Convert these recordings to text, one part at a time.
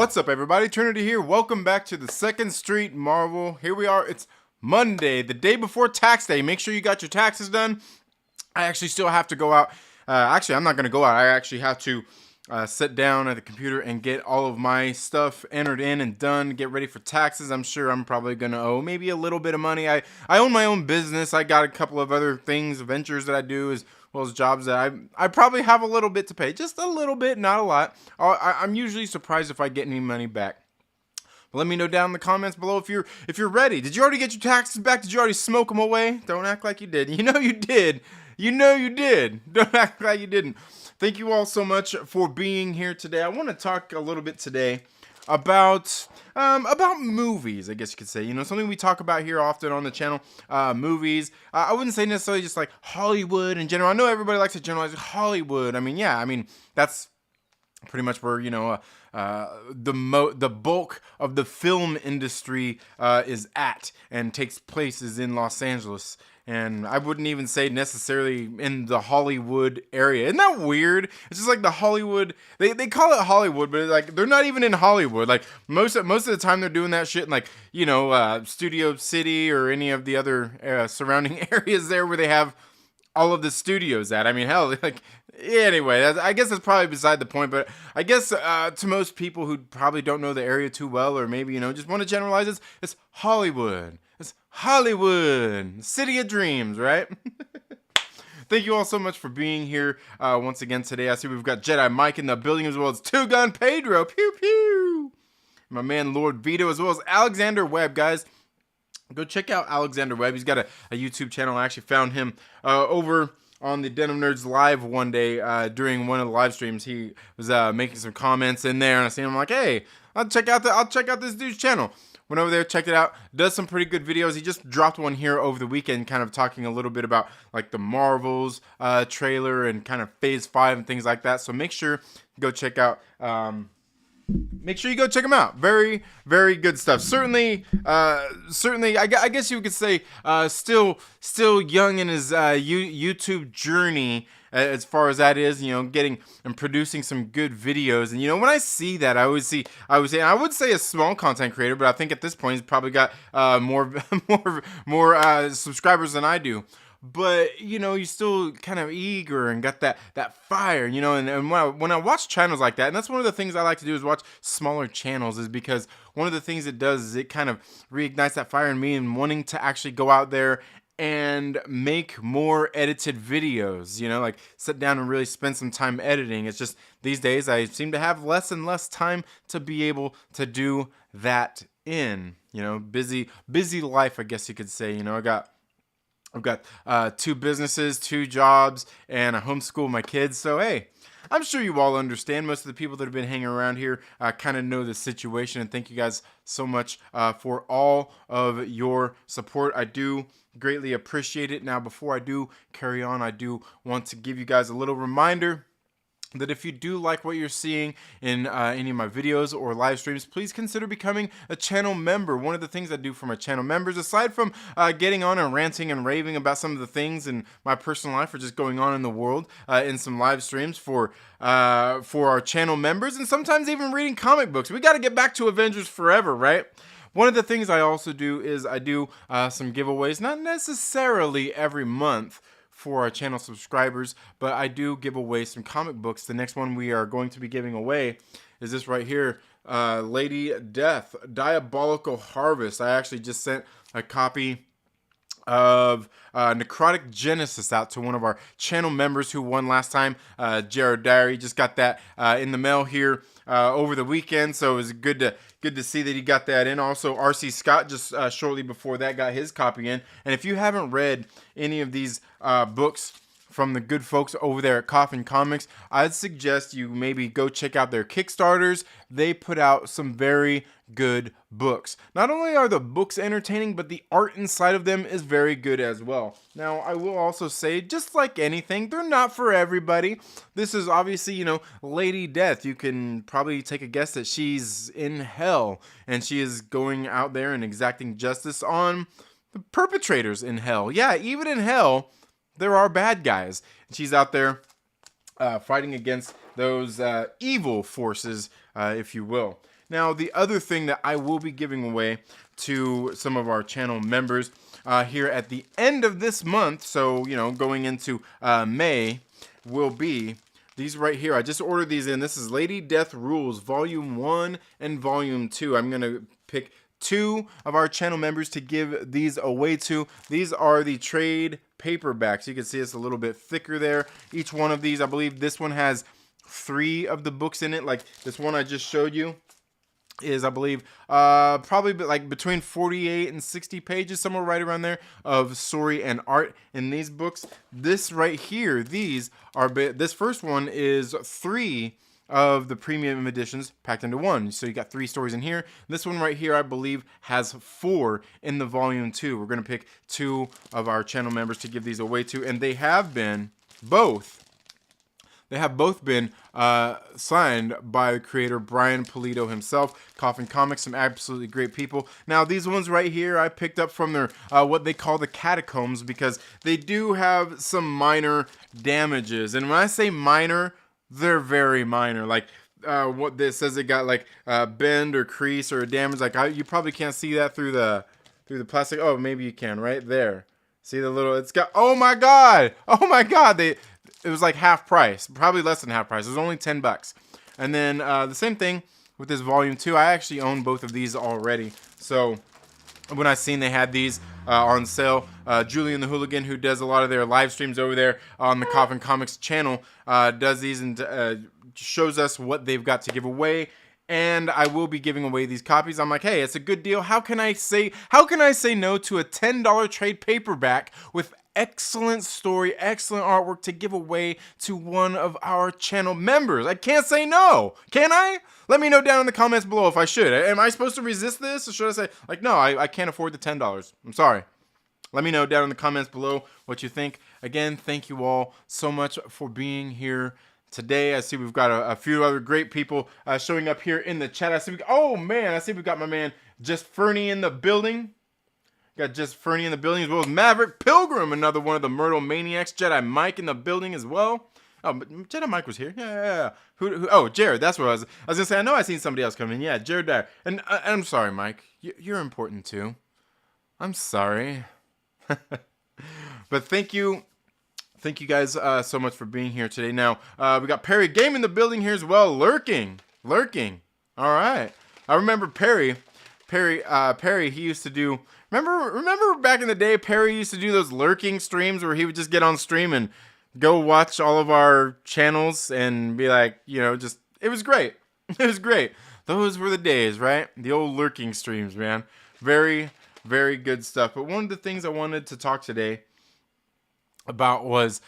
What's up, everybody? Trinity here. Welcome back to the 2nd Street Marvel. Here we are. It's Monday, the day before tax day. Make sure you got your taxes done. I actually still have to go out. Actually, I'm not going to go out. I actually have to sit down at the computer and get all of my stuff entered in and done. Get ready for taxes. I'm sure I'm probably going to owe maybe a little bit of money. I own my own business. I got a couple of other things, ventures that I do as well as jobs that I probably have a little bit to pay. Just a little bit, not a lot. I'm usually surprised if I get any money back. But let me know down in the comments below if you're ready. Did you already get your taxes back? Did you already smoke them away? Don't act like you did. You know you did. You know you did. Don't act like you didn't. Thank you all so much for being here today. I want to talk a little bit today about movies, I guess you could say. You know, something we talk about here often on the channel, movies. I wouldn't say necessarily just like Hollywood in general. I know everybody likes to generalize Hollywood. I mean, that's pretty much where, you know, the bulk of the film industry is at and takes place is in Los Angeles. And I wouldn't even say necessarily in the Hollywood area. Isn't that weird? It's just like the Hollywood. They call it Hollywood, but like they're not even in Hollywood. Like most of the time they're doing that shit in like, you know, Studio City or any of the other surrounding areas there where they have all of the studios at. I mean, hell, like, anyway, I guess that's probably beside the point, but I guess to most people who probably don't know the area too well, or maybe, you know, just want to generalize, it's Hollywood. It's Hollywood, city of dreams, right? Thank you all so much for being here once again today. I see we've got Jedi Mike in the building as well as Two Gun Pedro, pew pew. My man Lord Veedo as well as Alexander Webb, guys. Go check out Alexander Webb. He's got a YouTube channel. I actually found him over on the Den of Nerds live one day during one of the live streams. He was making some comments in there, and I seen him like, hey, I'll check out this dude's channel. Went over there, checked it out. Does some pretty good videos. He just dropped one here over the weekend, kind of talking a little bit about like the Marvels trailer and kind of Phase 5 and things like that. So make sure you go check out. Make sure you go check him out. Very, very good stuff. Certainly, I guess you could say, still young in his YouTube journey as far as that is. You know, getting and producing some good videos. And you know, when I see that, I would say a small content creator, but I think at this point he's probably got more subscribers than I do. But, you know, you're still kind of eager and got that fire, you know, and when I watch channels like that, and that's one of the things I like to do is watch smaller channels, is because one of the things it does is it kind of reignites that fire in me and wanting to actually go out there and make more edited videos, you know, like sit down and really spend some time editing. It's just these days I seem to have less and less time to be able to do that in, you know, busy life, I guess you could say. You know, I've got 2 businesses, 2 jobs, and I homeschool my kids. So, hey, I'm sure you all understand. Most of the people that have been hanging around here kind of know the situation. And thank you guys so much for all of your support. I do greatly appreciate it. Now, before I do carry on, I do want to give you guys a little reminder that if you do like what you're seeing in any of my videos or live streams, please consider becoming a channel member. One of the things I do for my channel members, aside from getting on and ranting and raving about some of the things in my personal life or just going on in the world in some live streams for our channel members, and sometimes even reading comic books. We got to get back to Avengers Forever, right? One of the things I also do is I do some giveaways, not necessarily every month for our channel subscribers, but I do give away some comic books. The next one we are going to be giving away is this right here, Lady Death, Diabolical Harvest. I actually just sent a copy of Necrotic Genesis out to one of our channel members who won last time. Jared Diary just got that in the mail here over the weekend, so it was good to see that he got that in. Also, RC Scott just shortly before that got his copy in. And if you haven't read any of these books from the good folks over there at Coffin Comics, I'd suggest you maybe go check out their Kickstarters. They put out some very good books. Not only are the books entertaining, but the art inside of them is very good as well. Now, I will also say, just like anything, they're not for everybody. This is obviously, you know, Lady Death. You can probably take a guess that she's in hell, and she is going out there and exacting justice on the perpetrators in hell. Yeah, even in hell, there are bad guys. And she's out there fighting against those evil forces, if you will. Now, the other thing that I will be giving away to some of our channel members here at the end of this month, so, you know, going into May, will be these right here. I just ordered these in. This is Lady Death Rules Volume 1 and Volume 2. I'm going to pick 2 of our channel members to give these away to. These are the trade paperbacks. You can see it's a little bit thicker there. Each one of these, I believe this one has 3 of the books in it. Like this one I just showed you is, I believe, probably like between 48 and 60 pages, somewhere right around there, of story and art in these books. This right here, these are, this first one is 3 of the premium editions packed into one. So you got 3 stories in here. This one right here, I believe, has 4 in the volume 2. We're going to pick 2 of our channel members to give these away to, and they have been both. They have both been signed by the creator, Brian Pulido himself. Coffin Comics, some absolutely great people. Now, these ones right here, I picked up from their, what they call the catacombs, because they do have some minor damages. And when I say minor, they're very minor. Like, what this says, it got like bend or crease or damage. Like, you probably can't see that through the plastic. Oh, maybe you can, right there. See the little, it's got, oh my God, it was like half price, probably less than half price. It was only $10. And then the same thing with this volume 2. I actually own both of these already. So when I seen they had these on sale, Julian the Hooligan, who does a lot of their live streams over there on the Coffin Comics channel, does these and shows us what they've got to give away. And I will be giving away these copies. I'm like, hey, it's a good deal. How can I say no to a $10 trade paperback with excellent story, excellent artwork to give away to one of our channel members? I can't say no. Can I? Let me know down in the comments below if I should. Am I supposed to resist this? Or should I say, like, no, I can't afford the $10. I'm sorry. Let me know down in the comments below what you think. Again, thank you all so much for being here today. I see we've got a few other great people showing up here in the chat. I see we've got my man Just Fernie in the building. Got Just Fernie in the building, as well as Maverick Pilgrim, another one of the Myrtle Maniacs. Jedi Mike in the building as well. Oh, Jedi Mike was here. Yeah. Who? Oh, Jared. That's what I was gonna say. I know I seen somebody else come in. Yeah, Jared Dyer. And I'm sorry, Mike. You're important too. I'm sorry. But thank you. Thank you guys so much for being here today. Now, we got Perry Game in the building here as well. Lurking. All right. I remember Perry, he used to do, remember back in the day, Perry used to do those lurking streams where he would just get on stream and go watch all of our channels and be like, you know, just, it was great. It was great. Those were the days, right? The old lurking streams, man. Very, very good stuff. But one of the things I wanted to talk today about was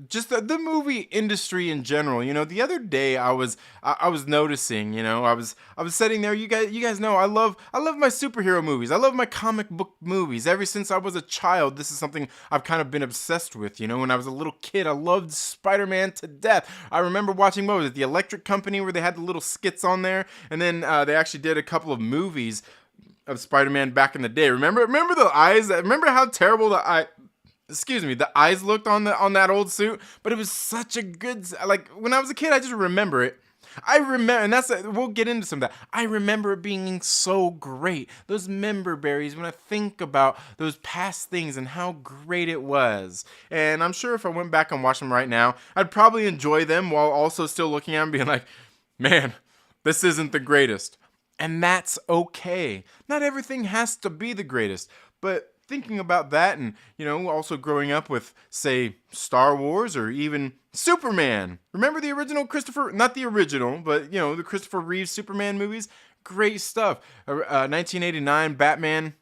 just the movie industry in general. You know, the other day I was noticing, you know, I was sitting there. You guys know I love my superhero movies. I love my comic book movies. Ever since I was a child, this is something I've kind of been obsessed with. You know, when I was a little kid, I loved Spider-Man to death. I remember watching, what was it, The Electric Company, where they had the little skits on there, and then they actually did a couple of movies of Spider-Man back in the day. Remember the eyes? Remember how terrible the eyes looked on that old suit? But it was such a good, like, when I was a kid, I just remember it. And we'll get into some of that. I remember it being so great. Those member berries, when I think about those past things and how great it was. And I'm sure if I went back and watched them right now, I'd probably enjoy them while also still looking at them being like, man, this isn't the greatest. And that's okay. Not everything has to be the greatest. But thinking about that, and, you know, also growing up with, say, Star Wars or even Superman. Remember the original not the original, but, you know, the Christopher Reeve Superman movies? Great stuff. 1989 Batman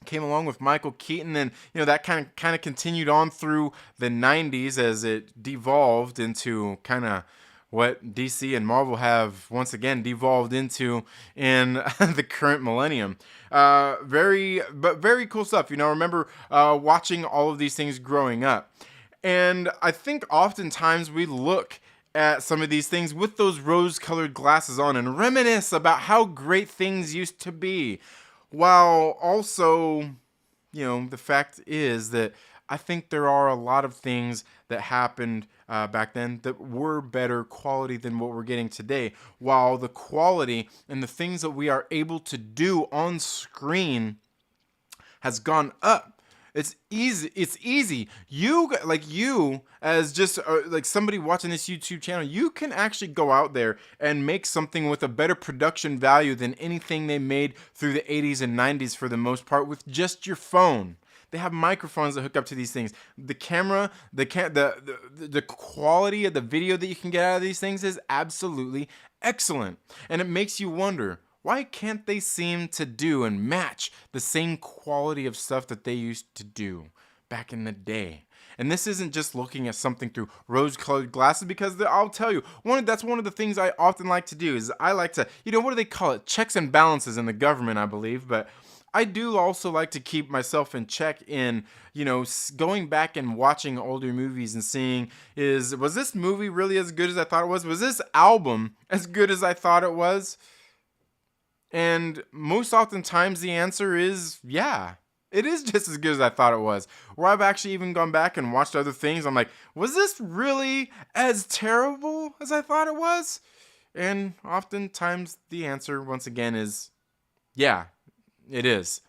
came along with Michael Keaton, and, you know, that kind of continued on through the 90s as it devolved into kind of what DC and Marvel have once again devolved into in the current millennium. Very cool stuff. You know, I remember watching all of these things growing up. And I think oftentimes we look at some of these things with those rose-colored glasses on and reminisce about how great things used to be. While also, you know, the fact is that I think there are a lot of things that happened back then that were better quality than what we're getting today. While the quality and the things that we are able to do on screen has gone up. It's easy. It's easy. You as just like somebody watching this YouTube channel, you can actually go out there and make something with a better production value than anything they made through the 80s and 90s for the most part with just your phone. They have microphones that hook up to these things. The camera, the quality of the video that you can get out of these things is absolutely excellent. And it makes you wonder, why can't they seem to do and match the same quality of stuff that they used to do back in the day? And this isn't just looking at something through rose-colored glasses, because I'll tell you, that's one of the things I often like to do is I like to, what do they call it? Checks and balances in the government, I believe. But I do also like to keep myself in check in, going back and watching older movies and seeing, was this movie really as good as I thought it was? Was this album as good as I thought it was? And most oftentimes the answer is, yeah, it is just as good as I thought it was. Where I've actually even gone back and watched other things, I'm like, was this really as terrible as I thought it was? And oftentimes the answer, once again, is, yeah, it is.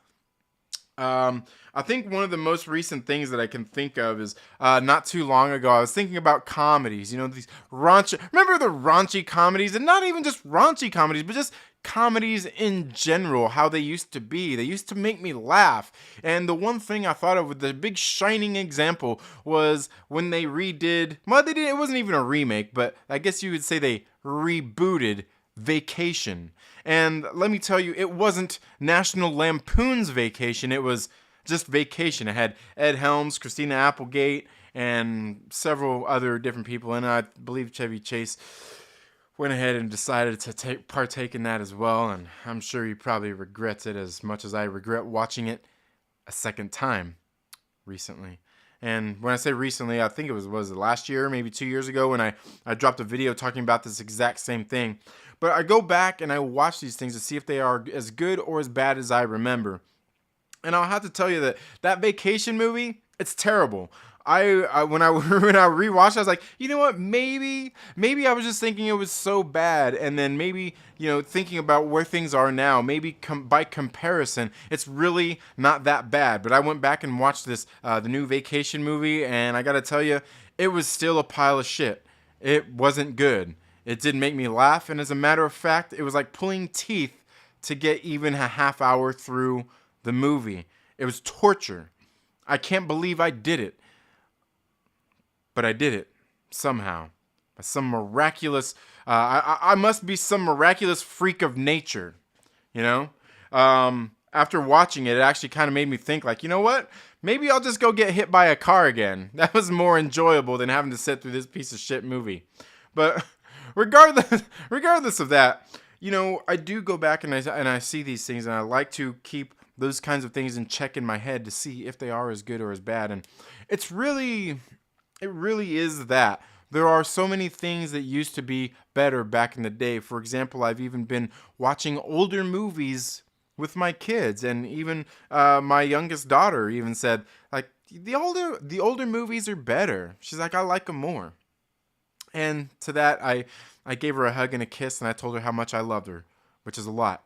I think one of the most recent things that I can think of is not too long ago, I was thinking about comedies, these raunchy, remember the raunchy comedies? And not even just raunchy comedies, but just comedies in general, how they used to be. They used to make me laugh. And the one thing I thought of with the big shining example was when they redid, it wasn't even a remake, but I guess you would say they rebooted Vacation. And let me tell you, it wasn't National Lampoon's Vacation, it was just Vacation. It had Ed Helms, Christina Applegate, and several other different people, and I believe Chevy Chase went ahead and decided to partake in that as well, and I'm sure he probably regrets it as much as I regret watching it a second time recently. And when I say recently, I think it was it last year, maybe 2 years ago, when I dropped a video talking about this exact same thing. But I go back and I watch these things to see if they are as good or as bad as I remember. And I'll have to tell you that Vacation movie, it's terrible. When I rewatched it, I was like, you know what? Maybe I was just thinking it was so bad, and then maybe thinking about where things are now, maybe by comparison, it's really not that bad. But I went back and watched this the new Vacation movie, and I gotta tell you, it was still a pile of shit. It wasn't good. It didn't make me laugh, and as a matter of fact, it was like pulling teeth to get even a half hour through the movie. It was torture. I can't believe I did it. But I did it somehow. By some miraculous, I must be some miraculous freak of nature, After watching it, it actually kind of made me think, like, you know what? Maybe I'll just go get hit by a car again. That was more enjoyable than having to sit through this piece of shit movie. But regardless of that, I do go back and I see these things, and I like to keep those kinds of things in check in my head to see if they are as good or as bad. And it really is that. There are so many things that used to be better back in the day. For example, I've even been watching older movies with my kids, and even my youngest daughter even said, like, the older movies are better. She's like, I like them more. And to that, I gave her a hug and a kiss, and I told her how much I loved her, which is a lot.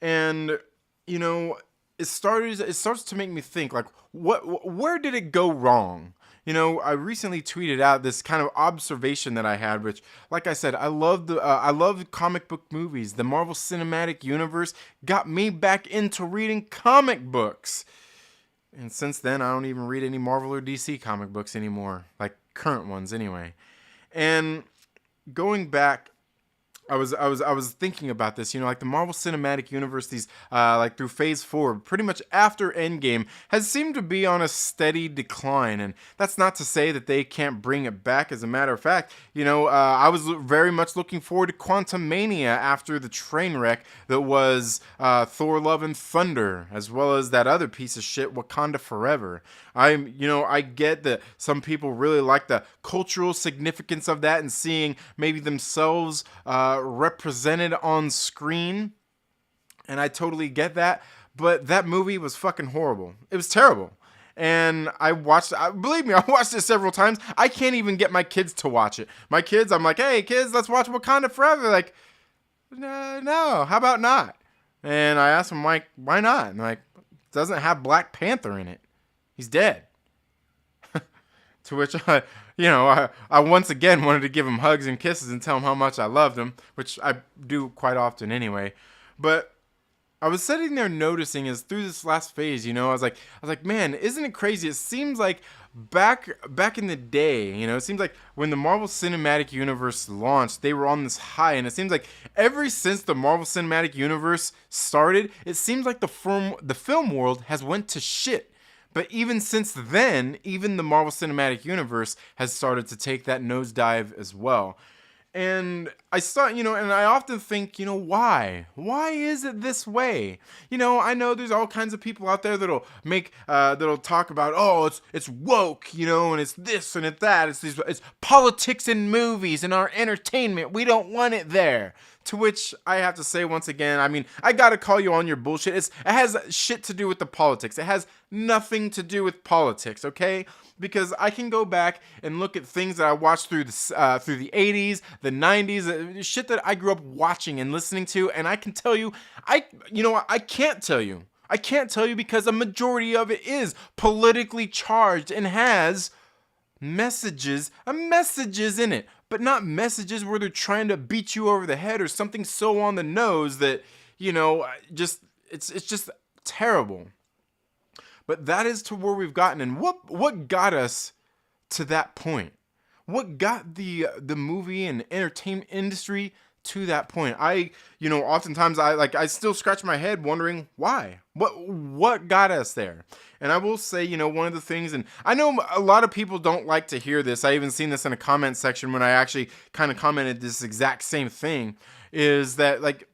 And it starts to make me think, like, where did it go wrong? I recently tweeted out this kind of observation that I had, which, like I said, I love comic book movies. The Marvel Cinematic Universe got me back into reading comic books. And since then, I don't even read any Marvel or DC comic books anymore, like current ones anyway. And going back, I was thinking about this, like the Marvel Cinematic Universe, these like through Phase 4, pretty much after Endgame, has seemed to be on a steady decline, and that's not to say that they can't bring it back. As a matter of fact, I was very much looking forward to Quantumania after the train wreck that was Thor: Love and Thunder, as well as that other piece of shit, Wakanda Forever. I get that some people really like the cultural significance of that and seeing maybe themselves represented on screen, and I totally get that, but that movie was fucking horrible. It was terrible. And believe me, I watched it several times. I can't even get my kids to watch it. My kids, I'm like, hey kids, let's watch Wakanda Forever. They're like, no, how about not? And I asked them, like, why not? And like, it doesn't have Black Panther in it. He's dead. To which I once again wanted to give him hugs and kisses and tell him how much I loved him, which I do quite often anyway. But I was sitting there noticing as through this last phase, I was like, man, isn't it crazy? It seems like back in the day, it seems like when the Marvel Cinematic Universe launched, they were on this high, and it seems like ever since the Marvel Cinematic Universe started, it seems like the film world has went to shit. But even since then, even the Marvel Cinematic Universe has started to take that nosedive as well. And I often think, why? Why is it this way? I know there's all kinds of people out there that'll talk about, oh, it's woke, and it's this and it's that. It's politics in movies and our entertainment. We don't want it there. To which I have to say once again, I gotta call you on your bullshit. It has shit to do with the politics. It has nothing to do with politics, okay? Because I can go back and look at things that I watched through the 80s, the 90s, shit that I grew up watching and listening to, and I can tell you, I can't tell you. I can't tell you because a majority of it is politically charged and has messages in it, but not messages where they're trying to beat you over the head or something so on the nose that, it's just terrible. But that is to where we've gotten, and what got us to that point? What got the movie and entertainment industry to that point? Oftentimes I still scratch my head wondering why. What got us there? And I will say, one of the things, and I know a lot of people don't like to hear this. I even seen this in a comment section when I actually kind of commented this exact same thing, is that like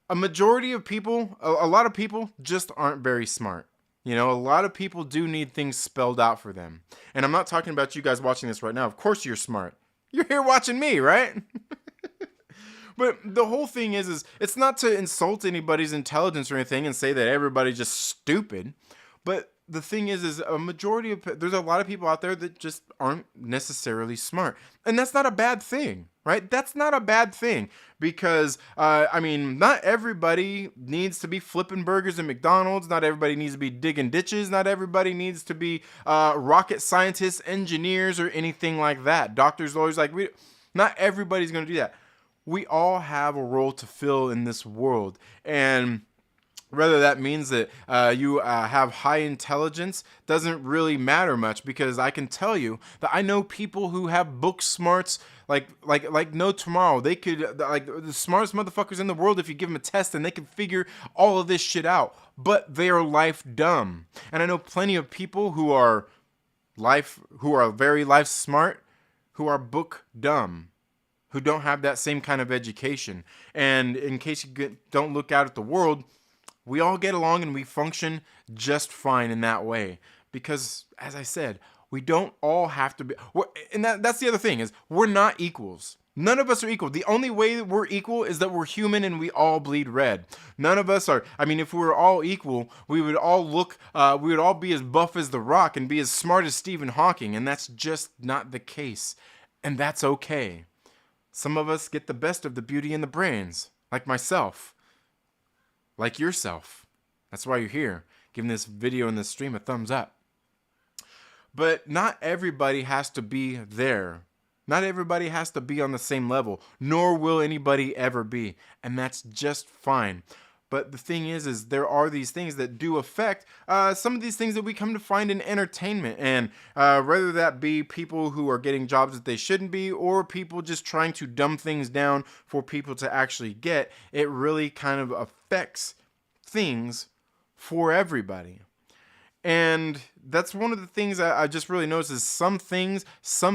a majority of people, a lot of people just aren't very smart. A lot of people do need things spelled out for them. And I'm not talking about you guys watching this right now. Of course you're smart. You're here watching me, right? But the whole thing is it's not to insult anybody's intelligence or anything and say that everybody's just stupid. But the thing is there's a lot of people out there that just aren't necessarily smart. And that's not a bad thing, right? That's not a bad thing because, not everybody needs to be flipping burgers at McDonald's. Not everybody needs to be digging ditches. Not everybody needs to be rocket scientists, engineers, or anything like that. Doctors, lawyers, not everybody's going to do that. We all have a role to fill in this world. And whether that means that you have high intelligence doesn't really matter much, because I can tell you that I know people who have book smarts like no tomorrow. They could the smartest motherfuckers in the world if you give them a test, and they can figure all of this shit out. But they are life dumb. And I know plenty of people who are very life smart, who are book dumb, who don't have that same kind of education. And in case you don't look out at the world, we all get along and we function just fine in that way. Because, as I said, we don't all have to be... And that's the other thing, is we're not equals. None of us are equal. The only way that we're equal is that we're human and we all bleed red. None of us are... if we were all equal, we would all we would all be as buff as The Rock and be as smart as Stephen Hawking. And that's just not the case. And that's okay. Some of us get the best of the beauty and the brains, like myself, like yourself. That's why you're here, giving this video and this stream a thumbs up. But not everybody has to be there. Not everybody has to be on the same level, nor will anybody ever be. And that's just fine. But the thing is there are these things that do affect some of these things that we come to find in entertainment. And whether that be people who are getting jobs that they shouldn't be, or people just trying to dumb things down for people to actually get, it really kind of affects things for everybody. And that's one of the things I just really noticed is some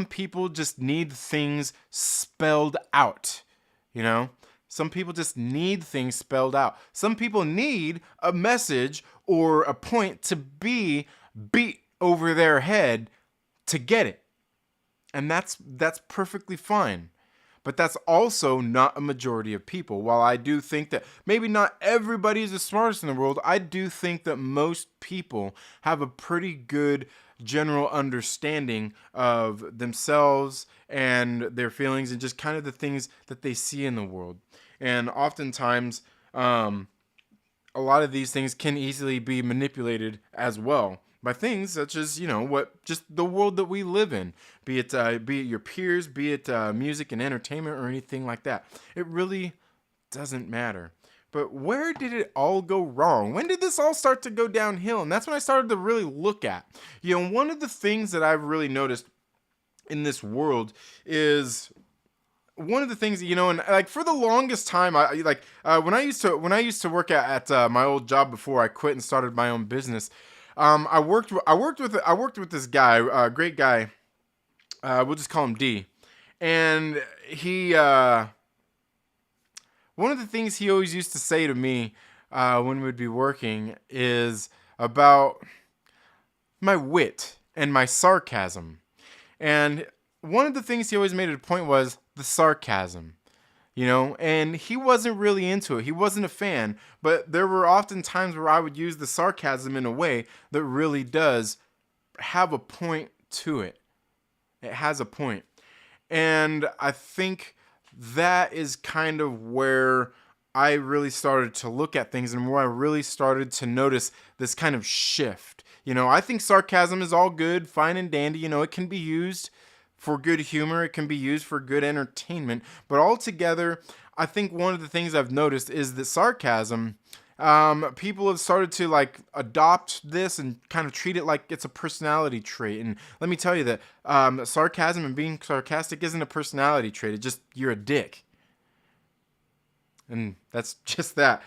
people just need things spelled out, Some people just need things spelled out. Some people need a message or a point to be beat over their head to get it. And that's perfectly fine. But that's also not a majority of people. While I do think that maybe not everybody is the smartest in the world, I do think that most people have a pretty good general understanding of themselves and their feelings and just kind of the things that they see in the world. And oftentimes, a lot of these things can easily be manipulated as well by things such as, what just the world that we live in, be it your peers, be it music and entertainment or anything like that. It really doesn't matter. But where did it all go wrong? When did this all start to go downhill? And that's when I started to really look at. One of the things that I've really noticed in this world is one of the things, and like for the longest time, when I used to work at my old job before I quit and started my own business, I worked with this guy, great guy. We'll just call him D, and he. One of the things he always used to say to me when we'd be working is about my wit and my sarcasm. And one of the things he always made it a point was the sarcasm, and he wasn't really into it. He wasn't a fan, but there were often times where I would use the sarcasm in a way that really does have a point to it. It has a point. And I think that is kind of where I really started to look at things and where I really started to notice this kind of shift. I think sarcasm is all good, fine and dandy. It can be used for good humor. It can be used for good entertainment. But altogether, I think one of the things I've noticed is that sarcasm, people have started to adopt this and kind of treat it like it's a personality trait. And let me tell you that sarcasm and being sarcastic isn't a personality trait. It's just you're a dick. And that's just that.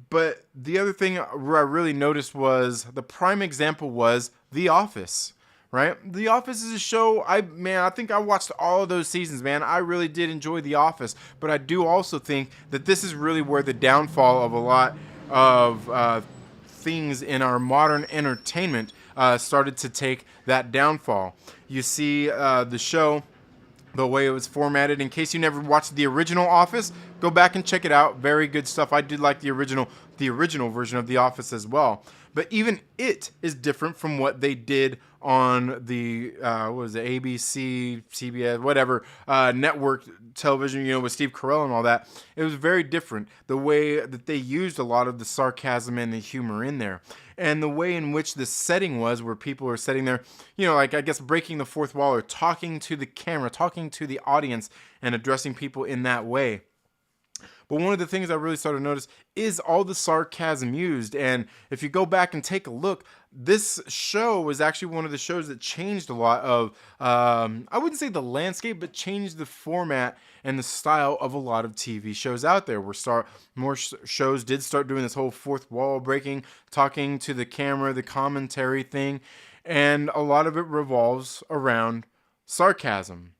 But the other thing where I really noticed was the prime example was The Office. Right? The Office is a show, I think I watched all of those seasons, man. I really did enjoy The Office. But I do also think that this is really where the downfall of a lot of things in our modern entertainment started to take that downfall. You see the show, the way it was formatted. In case you never watched the original Office, go back and check it out. Very good stuff. I did like the original version of The Office as well. But even it is different from what they did on the ABC, CBS, whatever network television, with Steve Carell and all that. It was very different. The way that they used a lot of the sarcasm and the humor in there, and the way in which the setting was, where people are sitting there, I guess breaking the fourth wall or talking to the camera, talking to the audience, and addressing people in that way. But one of the things I really started to notice is all the sarcasm used. And if you go back and take a look, this show was actually one of the shows that changed a lot of, I wouldn't say the landscape, but changed the format and the style of a lot of TV shows out there. More shows did start doing this whole fourth wall breaking, talking to the camera, the commentary thing. And a lot of it revolves around sarcasm.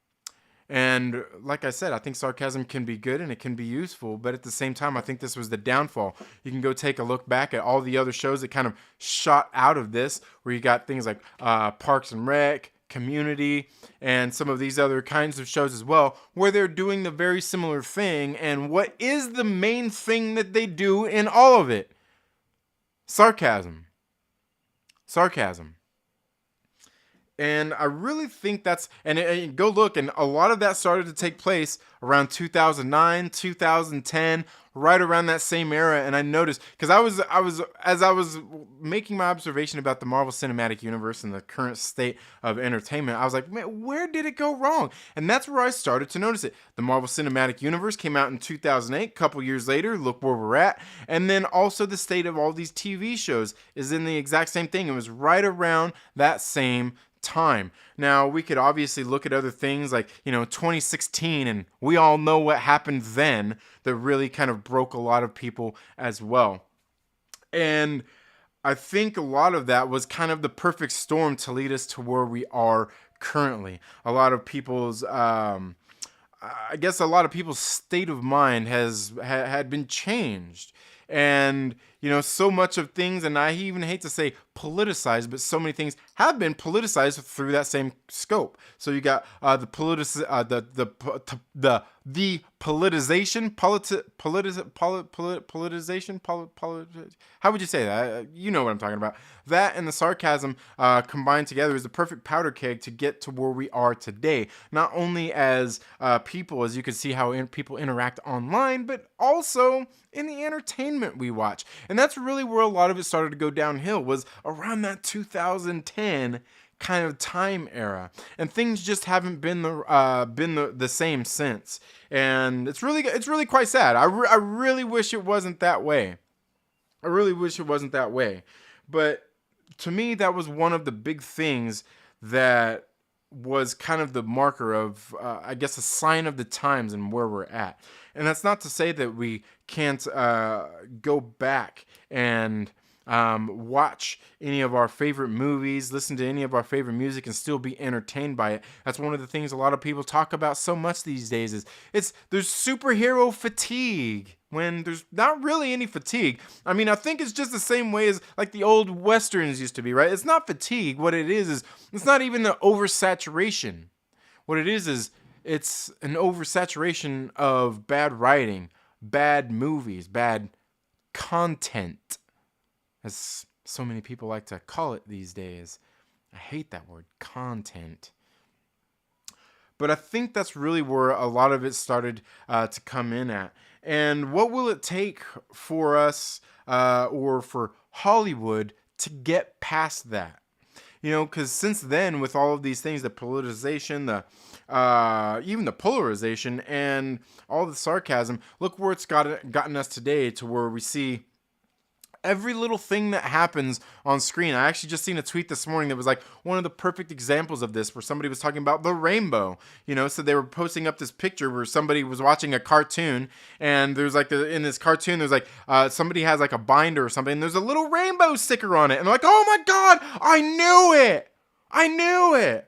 And like I said, I think sarcasm can be good and it can be useful, but at the same time, I think this was the downfall. You can go take a look back at all the other shows that kind of shot out of this, where you got things like Parks and Rec, Community, and some of these other kinds of shows as well, where they're doing the very similar thing. And what is the main thing that they do in all of it? Sarcasm. Sarcasm. And I really think that's, and go look, and a lot of that started to take place around 2009, 2010, right around that same era. And I noticed, because as I was making my observation about the Marvel Cinematic Universe and the current state of entertainment, I was like, man, where did it go wrong? And that's where I started to notice it. The Marvel Cinematic Universe came out in 2008, a couple years later, look where we're at. And then also the state of all these TV shows is in the exact same thing. It was right around that same time. Now, we could obviously look at other things like, 2016, and we all know what happened then that really kind of broke a lot of people as well. And I think a lot of that was kind of the perfect storm to lead us to where we are currently. A lot of people's state of mind had been changed. And, so much of things, and I even hate to say politicized, but so many things have been politicized through that same scope. So you got the politicization, how would you say that? You know what I'm talking about. That and the sarcasm combined together is the perfect powder keg to get to where we are today. Not only as people, as you can see how people interact online, but also in the entertainment we watch. And that's really where a lot of it started to go downhill, was around that 2010 kind of time era, and things just haven't been the same since. And it's really quite sad. I really wish it wasn't that way. I really wish it wasn't that way. But to me, that was one of the big things that was kind of the marker of, I guess, a sign of the times and where we're at. And that's not to say that we can't go back and watch any of our favorite movies, listen to any of our favorite music, and still be entertained by it. That's one of the things a lot of people talk about so much these days, is there's superhero fatigue when there's not really any fatigue. I mean, I think it's just the same way as like the old westerns used to be, right? It's not fatigue. What it is it's not even the oversaturation. What it is it's an oversaturation of bad writing, bad movies, bad content, as so many people like to call it these days. I hate that word, content. But I think that's really where a lot of it started to come in at. And what will it take for us or for Hollywood to get past that? Because since then, with all of these things, the politicization, even the polarization, and all the sarcasm, look where it's gotten us today, to where we see every little thing that happens on screen. I actually just seen a tweet this morning that was like one of the perfect examples of this, where somebody was talking about the rainbow. So they were posting up this picture where somebody was watching a cartoon, and there's like in this cartoon, there's like somebody has like a binder or something, and there's a little rainbow sticker on it, and they're like, oh my god, I knew it.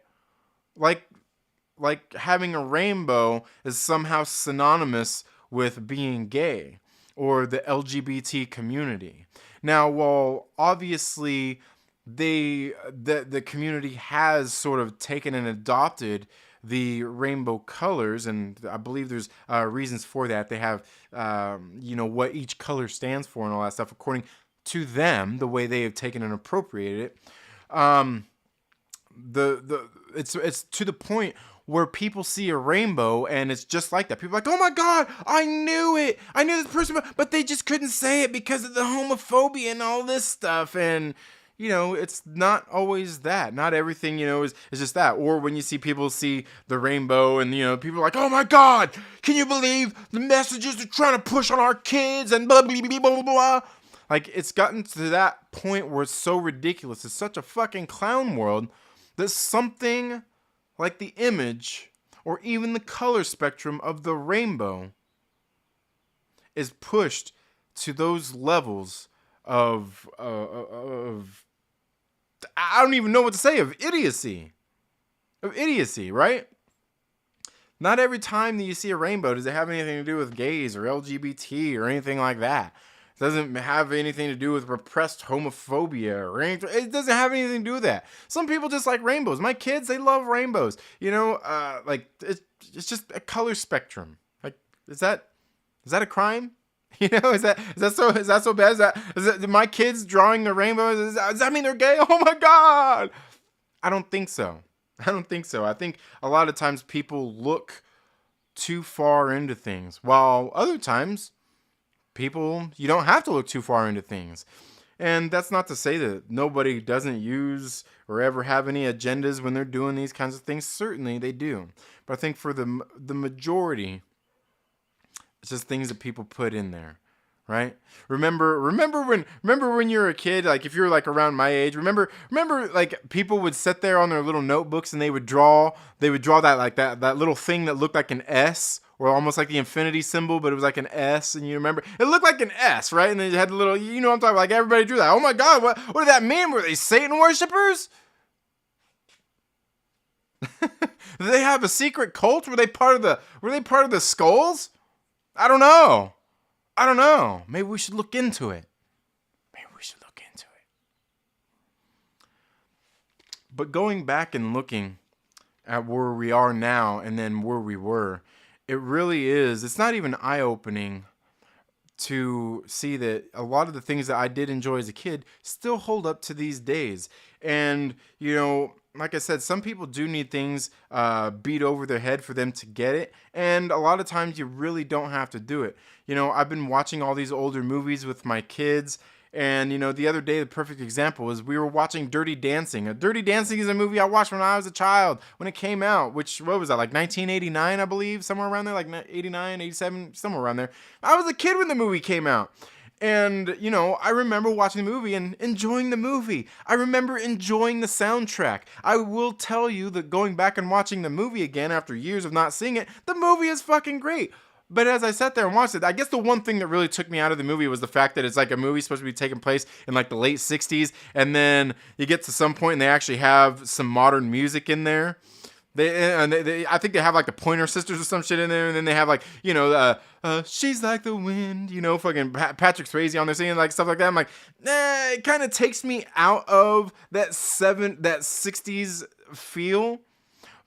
Like having a rainbow is somehow synonymous with being gay or the LGBT community. Now, while obviously the community has sort of taken and adopted the rainbow colors, and I believe there's reasons for that. They have, what each color stands for and all that stuff, according to them, the way they have taken and appropriated it. It's to the point where people see a rainbow and it's just like that. People are like, oh my god, I knew it. I knew this person, but they just couldn't say it because of the homophobia and all this stuff. And, it's not always that. Not everything, is just that. Or when you see people see the rainbow and, people are like, oh my god, can you believe the messages they're trying to push on our kids and blah, blah, blah, blah, blah, blah. Like, it's gotten to that point where it's so ridiculous. It's such a fucking clown world that something like the image or even the color spectrum of the rainbow is pushed to those levels of I don't even know what to say, of idiocy, right? Not every time that you see a rainbow does it have anything to do with gays or LGBT or anything like that. It doesn't have anything to do with repressed homophobia or anything. It doesn't have anything to do with that. Some people just like rainbows. My kids, they love rainbows. It's just a color spectrum. Like, is that a crime? Is that so bad? Is that my kids drawing a rainbow? Does that mean they're gay? Oh my god! I don't think so. I think a lot of times people look too far into things, while other times you don't have to look too far into things. And that's not to say that nobody doesn't use or ever have any agendas when they're doing these kinds of things. Certainly they do. But I think for the majority, it's just things that people put in there, right? Remember when you were a kid, like if you were like around my age, remember like people would sit there on their little notebooks and they would draw that like that little thing that looked like an S, or almost like the infinity symbol, but it was like an S, and you remember it looked like an S, right? And then you had the little, what I'm talking about, like everybody drew that. Oh my god, what did that mean? Were they Satan worshippers? Did they have a secret cult? Were they part of the skulls? I don't know. I don't know. Maybe we should look into it. But going back and looking at where we are now and then where we were, it really is. It's not even eye-opening to see that a lot of the things that I did enjoy as a kid still hold up to these days. And, like I said, some people do need things beat over their head for them to get it. And a lot of times you really don't have to do it. I've been watching all these older movies with my kids. And, the other day, the perfect example was we were watching Dirty Dancing. Dirty Dancing is a movie I watched when I was a child, when it came out, what was that, like 1989, I believe, somewhere around there, like 89, 87, somewhere around there. I was a kid when the movie came out. And, I remember watching the movie and enjoying the movie. I remember enjoying the soundtrack. I will tell you that going back and watching the movie again after years of not seeing it, the movie is fucking great. But as I sat there and watched it, I guess the one thing that really took me out of the movie was the fact that it's like a movie supposed to be taking place in like the late 60s. And then you get to some point and they actually have some modern music in there. I think they have like the Pointer Sisters or some shit in there. And then they have like, She's Like the Wind, fucking Patrick Swayze on there singing like stuff like that. I'm like, it kind of takes me out of that 60s feel.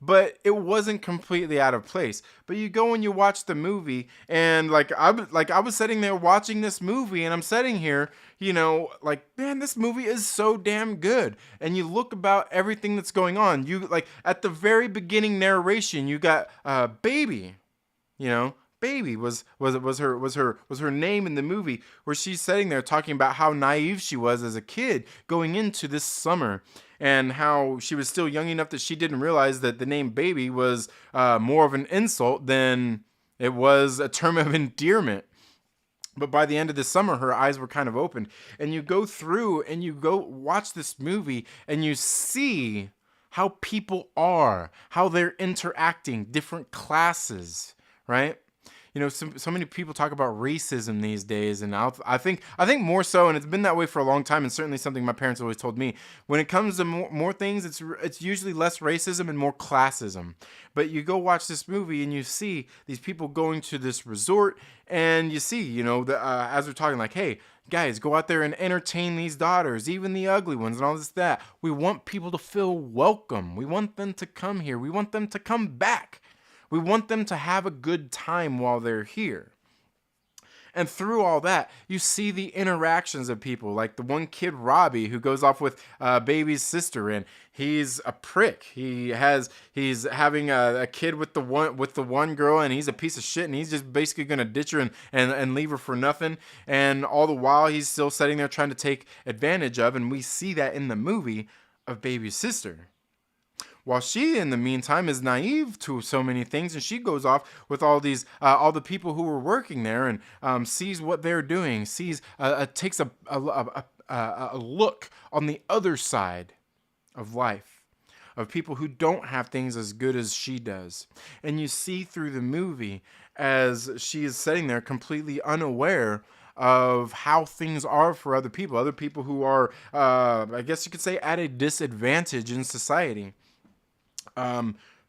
But it wasn't completely out of place. But you go and you watch the movie, and I was sitting there watching this movie, and I'm sitting here, man, this movie is so damn good. And you look about everything that's going on. You at the very beginning narration, you got Baby, Baby was her name in the movie, where she's sitting there talking about how naive she was as a kid going into this summer. And how she was still young enough that she didn't realize that the name Baby was more of an insult than it was a term of endearment. But by the end of the summer, her eyes were kind of opened. And you go through and you go watch this movie and you see how people are, how they're interacting, different classes, right? So many people talk about racism these days, and I think more so, and it's been that way for a long time, and certainly something my parents always told me. When it comes to more things, it's usually less racism and more classism. But you go watch this movie, and you see these people going to this resort, and you see, as they're talking, like, hey, guys, go out there and entertain these daughters, even the ugly ones, and all this, that. We want people to feel welcome. We want them to come here. We want them to come back. We want them to have a good time while they're here. And through all that, you see the interactions of people, like the one kid, Robbie, who goes off with Baby's sister, and he's a prick. He's having a kid with the one girl, and he's a piece of shit, and he's just basically gonna ditch her and leave her for nothing. And all the while, he's still sitting there trying to take advantage of, and we see that in the movie of Baby's sister. While she, in the meantime, is naive to so many things, and she goes off with all the people who were working there, and sees what they're doing, takes a look on the other side of life, of people who don't have things as good as she does. And you see through the movie as she is sitting there completely unaware of how things are for other people who are, I guess you could say, at a disadvantage in society.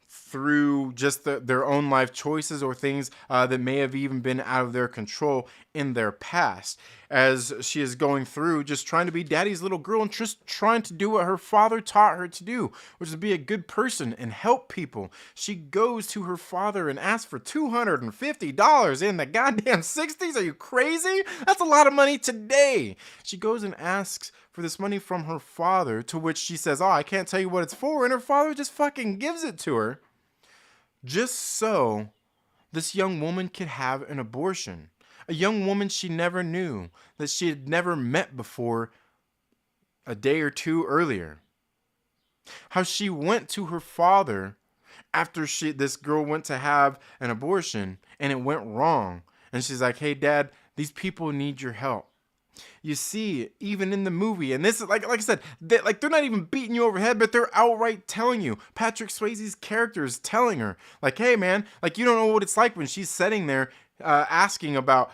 Through just their own life choices or things that may have even been out of their control in their past, as she is going through just trying to be daddy's little girl and just trying to do what her father taught her to do, which is be a good person and help people. She goes to her father and asks for $250 in the goddamn 60s. Are you crazy? That's a lot of money today. She goes and asks for this money from her father, to which she says, oh, I can't tell you what it's for, and her father just fucking gives it to her, just so this young woman could have an abortion. A young woman she never knew, that she had never met before a day or two earlier. How she went to her father after this girl went to have an abortion and it went wrong. And she's like, hey, Dad, these people need your help. You see, even in the movie, and this is like I said, they're not even beating you over the head, but they're outright telling you. Patrick Swayze's character is telling her, like, hey, man, like, you don't know what it's like when she's sitting there asking about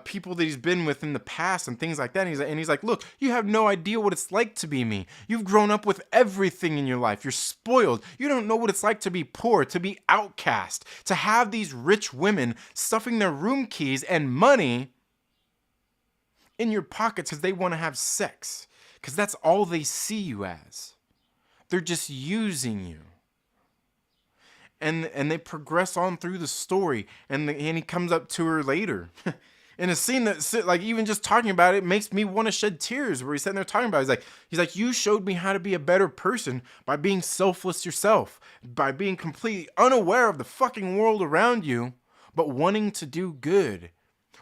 people that he's been with in the past and things like that. And he's like, look, you have no idea what it's like to be me. You've grown up with everything in your life. You're spoiled. You don't know what it's like to be poor, to be outcast, to have these rich women stuffing their room keys and money in your pockets because they want to have sex. Because that's all they see you as. They're just using you. And they progress on through the story. And he comes up to her later. In a scene that, like, even just talking about it makes me want to shed tears, where he's sitting there talking about it. He's like, you showed me how to be a better person by being selfless yourself, by being completely unaware of the fucking world around you, but wanting to do good,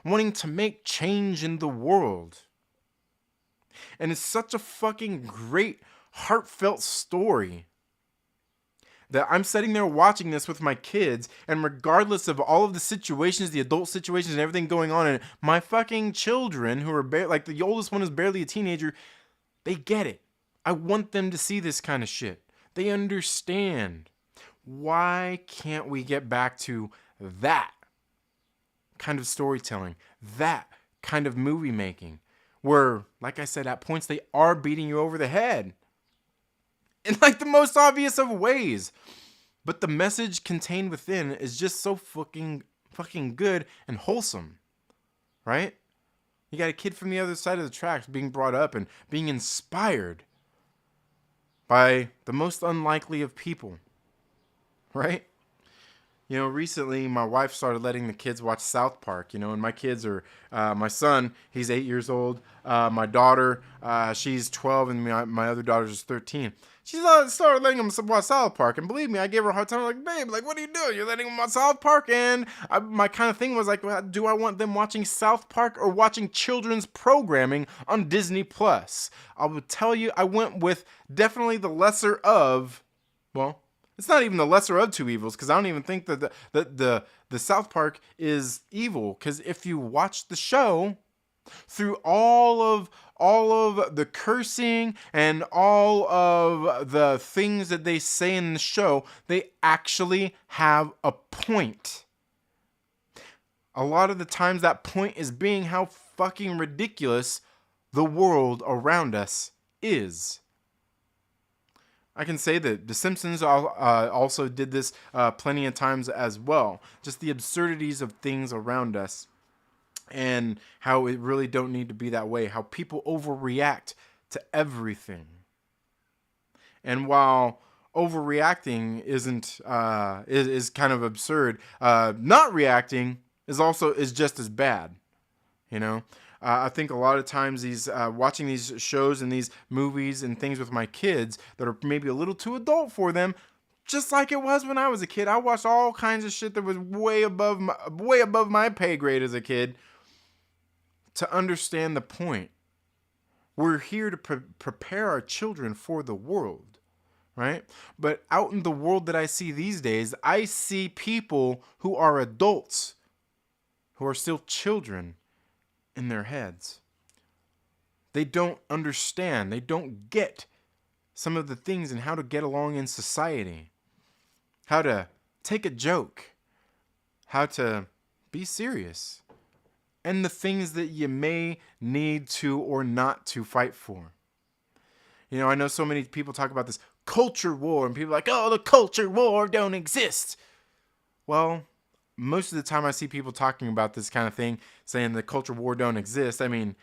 wanting to make change in the world. And it's such a fucking great, heartfelt story that I'm sitting there watching this with my kids, and regardless of all of the situations, the adult situations and everything going on in it, my fucking children, who are like the oldest one is barely a teenager, they get it. I want them to see this kind of shit. They understand. Why can't we get back to that kind of storytelling, that kind of movie making, where, like I said, at points they are beating you over the head in like the most obvious of ways, but the message contained within is just so fucking good and wholesome, right? You got a kid from the other side of the tracks being brought up and being inspired by the most unlikely of people, right? You know, recently my wife started letting the kids watch South Park, you know, and my kids are, my son, he's 8 years old. My daughter, she's 12, and my other daughter is 13. She started letting them watch South Park, and believe me, I gave her a hard time. I'm like, babe, like, what are you doing? You're letting them watch South Park? And my kind of thing was like, do I want them watching South Park or watching children's programming on Disney Plus? I would tell you, I went with definitely the lesser of, well, it's not even the lesser of two evils, because I don't even think that the South Park is evil. Because if you watch the show, through all of the cursing and all of the things that they say in the show, they actually have a point. A lot of the times that point is being how fucking ridiculous the world around us is. I can say that The Simpsons also did this plenty of times as well. Just the absurdities of things around us and how it really don't need to be that way. How people overreact to everything. And while overreacting isn't is kind of absurd, not reacting is just as bad. You know. I think a lot of times watching these shows and these movies and things with my kids that are maybe a little too adult for them, just like it was when I was a kid. I watched all kinds of shit that was way above my pay grade as a kid. To understand the point, we're here to prepare our children for the world, right? But out in the world that I see these days, I see people who are adults, who are still children in their heads. They don't understand. They don't get some of the things and how to get along in society. How to take a joke. How to be serious. And the things that you may need to or not to fight for. You know, I know so many people talk about this culture war, and people are like, oh, the culture war don't exist. Well, most of the time I see people talking about this kind of thing, saying the culture war don't exist. I mean,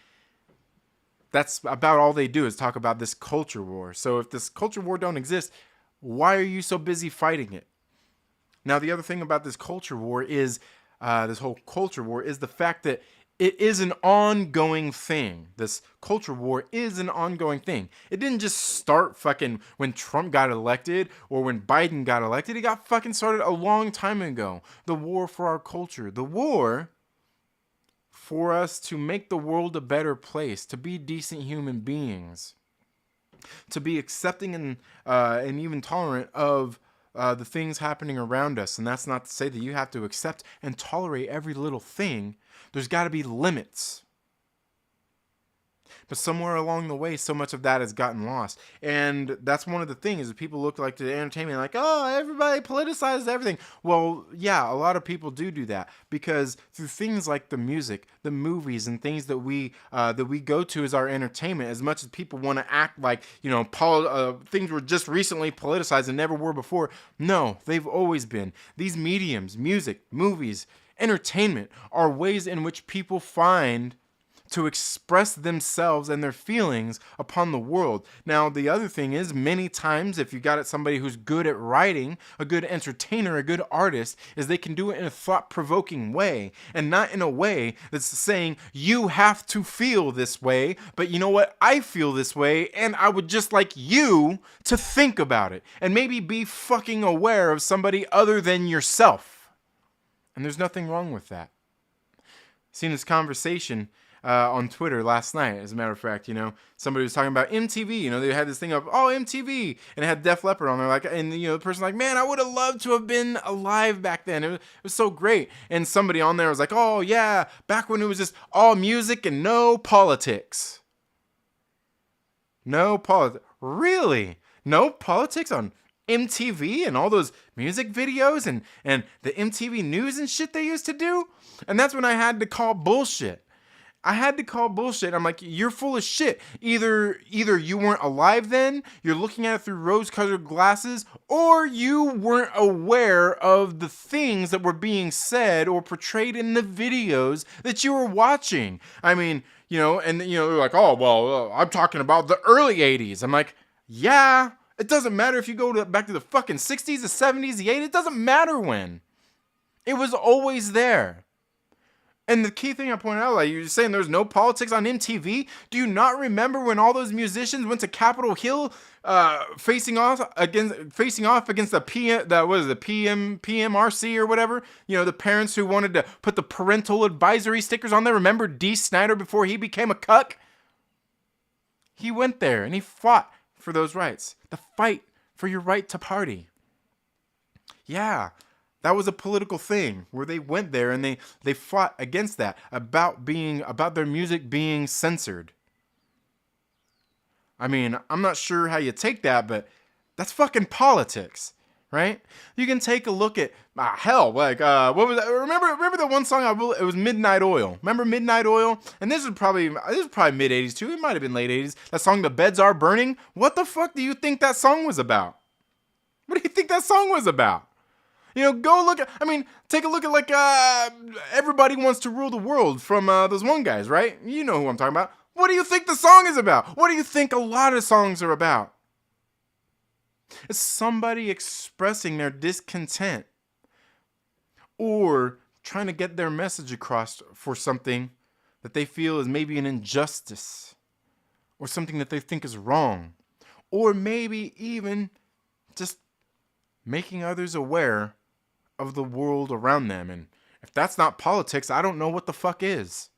that's about all they do is talk about this culture war. So if this culture war don't exist, why are you so busy fighting it? Now, the other thing about this culture war is, this whole culture war is the fact that it is an ongoing thing. This culture war is an ongoing thing. It didn't just start fucking when Trump got elected or when Biden got elected. It got fucking started a long time ago. The war for our culture. The war for us to make the world a better place, to be decent human beings, to be accepting and even tolerant of the things happening around us. And that's not to say that you have to accept and tolerate every little thing. There's got to be limits. But somewhere along the way, so much of that has gotten lost. And that's one of the things that people look like to the entertainment, like, oh, everybody politicizes everything. Well, yeah, a lot of people do that. Because through things like the music, the movies, and things that we go to as our entertainment, as much as people want to act like, you know, things were just recently politicized and never were before. No, they've always been. These mediums, music, movies, entertainment, are ways in which people find to express themselves and their feelings upon the world. Now, the other thing is, many times, if you got somebody who's good at writing, a good entertainer, a good artist, is they can do it in a thought-provoking way, and not in a way that's saying, you have to feel this way, but you know what? I feel this way, and I would just like you to think about it, and maybe be fucking aware of somebody other than yourself. And there's nothing wrong with that. Seen this conversation on Twitter last night, as a matter of fact. Somebody was talking about MTV. They had this thing of, oh, MTV, and it had Def Leppard on there, and the person like, man, I would have loved to have been alive back then. It was so great. And somebody on there was like, oh yeah, back when it was just all music and no politics. No politics. Really? No politics on MTV and all those music videos and the MTV news and shit they used to do? And that's when I had to call bullshit. I'm like, you're full of shit. Either you weren't alive then, you're looking at it through rose-colored glasses, or you weren't aware of the things that were being said or portrayed in the videos that you were watching. I mean, they're like, oh, well, I'm talking about the early 80s. I'm like, yeah, it doesn't matter if you go back to the fucking 60s, the 70s, the 80s. It doesn't matter when. It was always there. And the key thing I pointed out, like you're saying there's no politics on MTV. Do you not remember when all those musicians went to Capitol Hill facing off against the PMRC or whatever? The parents who wanted to put the parental advisory stickers on there. Remember Dee Snider before he became a cuck? He went there and he fought for those rights. The fight for your right to party. Yeah. That was a political thing where they went there and they fought against that, about their music being censored. I mean, I'm not sure how you take that, but that's fucking politics, right? You can take a look at what was that? Remember the one song it was Midnight Oil. Remember Midnight Oil? And this was probably mid 80s too. It might have been late 80s. That song, The Beds Are Burning. What the fuck do you think that song was about? What do you think that song was about? Take a look at Everybody Wants to Rule the World from those one guys, right? You know who I'm talking about. What do you think the song is about? What do you think a lot of songs are about? It's somebody expressing their discontent or trying to get their message across for something that they feel is maybe an injustice or something that they think is wrong, or maybe even just making others aware of the world around them. And if that's not politics, I don't know what the fuck is.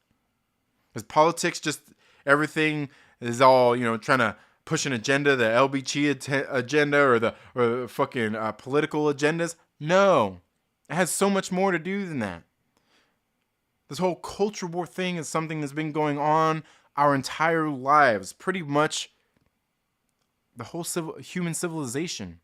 Is politics just everything is all, trying to push an agenda, the LBG agenda or the fucking political agendas? No. It has so much more to do than that. This whole culture war thing is something that's been going on our entire lives, pretty much the whole human civilization.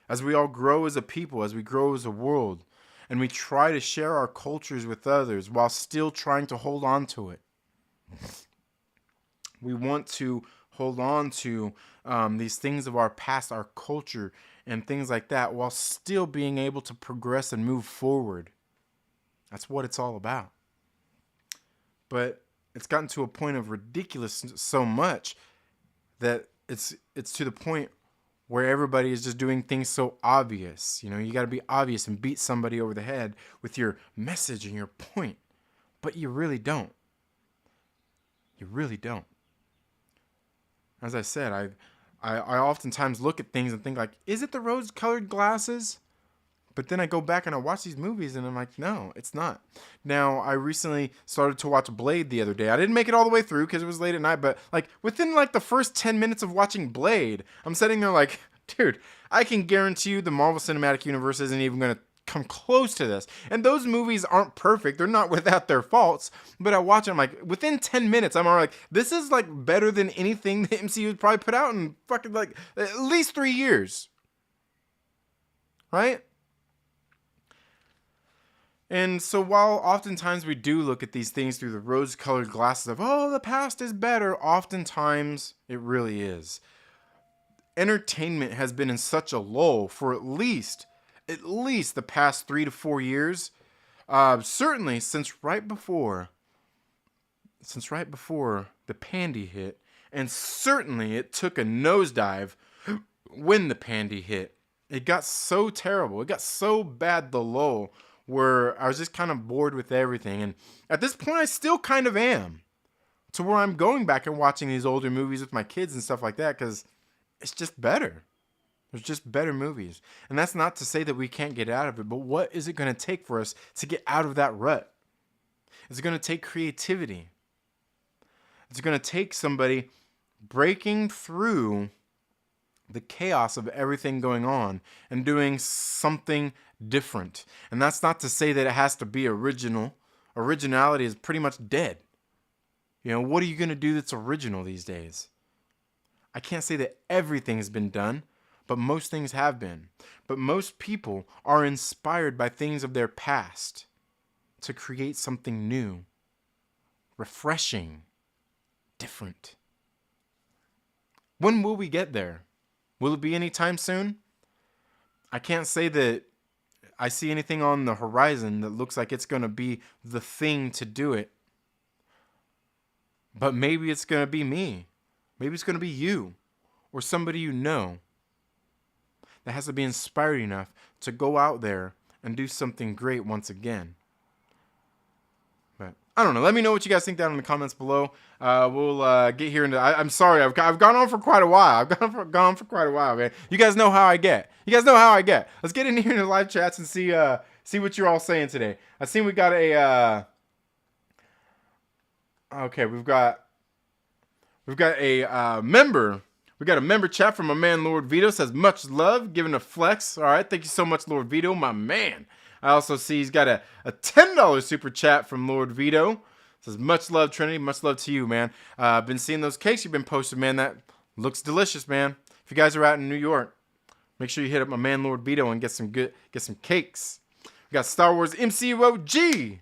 As we all grow as a people, as we grow as a world, and we try to share our cultures with others while still trying to hold on to it. We want to hold on to these things of our past, our culture, and things like that, while still being able to progress and move forward. That's what it's all about. But it's gotten to a point of ridiculousness so much that it's to the point where everybody is just doing things so obvious. You got to be obvious and beat somebody over the head with your message and your point. But you really don't. You really don't. As I said, I oftentimes look at things and think like, is it the rose-colored glasses? But then I go back and I watch these movies and I'm like, no, it's not. Now, I recently started to watch Blade the other day. I didn't make it all the way through because it was late at night, but within the first 10 minutes of watching Blade, I'm sitting there like, dude, I can guarantee you the Marvel Cinematic Universe isn't even going to come close to this. And those movies aren't perfect. They're not without their faults. But I watch them within 10 minutes, I'm already like, this is better than anything the MCU has probably put out in fucking at least 3 years. Right? And so while oftentimes we do look at these things through the rose-colored glasses of, oh, the past is better, oftentimes it really is. Entertainment has been in such a lull for at least the past 3 to 4 years. Certainly since right before since right before the pandy hit, and certainly it took a nosedive when the pandy hit. It got so terrible. It got so bad, the lull, where I was just kind of bored with everything. And at this point, I still kind of am. To where I'm going back and watching these older movies with my kids and stuff like that because it's just better. There's just better movies. And that's not to say that we can't get out of it, but what is it going to take for us to get out of that rut? It's going to take creativity. It's going to take somebody breaking through the chaos of everything going on and doing something different. And that's not to say that it has to be original. Originality is pretty much dead. You know, what are you going to do that's original these days? I can't say that everything has been done, but most things have been. But most people are inspired by things of their past to create something new, refreshing, different. When will we get there? Will it be anytime soon? I can't say that I see anything on the horizon that looks like it's going to be the thing to do it. But maybe it's going to be me. Maybe it's going to be you or somebody you know that has to be inspired enough to go out there and do something great once again. But I don't know. Let me know what you guys think down in the comments below. We'll get here into. I'm sorry. I've gone on for quite a while. I've gone on for quite a while, man. You guys know how I get. Let's get in here in the live chats and see what you're all saying today. I seen we got a. Okay, we've got a member. We got a member chat from my man Lord Veedo. Says much love, giving a flex. All right, thank you so much, Lord Veedo, my man. I also see he's got a $10 super chat from Lord Veedo. Says much love, Trinity. Much love to you, man. I've been seeing those cakes you've been posting, man. That looks delicious, man. If you guys are out in New York, make sure you hit up my man Lord Veedo and get some cakes. We got StarWarsMCU-OG.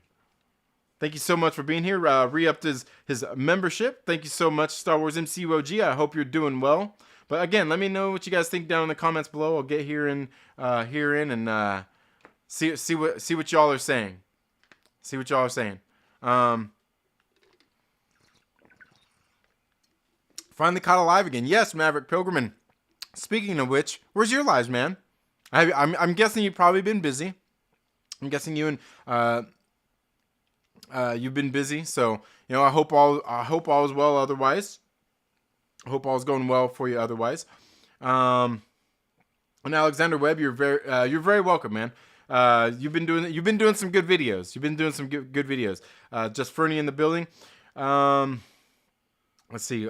Thank you so much for being here. Re-upped his membership. Thank you so much, StarWarsMCU-OG. I hope you're doing well. But again, let me know what you guys think down in the comments below. I'll get here in and see what y'all are saying. See what y'all are saying. Finally caught alive again. Yes, Maverick Pilgrim. And speaking of which, where's your lives, man? I'm guessing you've probably been busy. I'm guessing you and you've been busy, so you know I hope all is well. Otherwise, I hope all is going well for you. Otherwise, and Alexander Webb, you're very welcome, man. You've been doing some good videos. You've been doing some good videos. Just Fernie in the building. Let's see.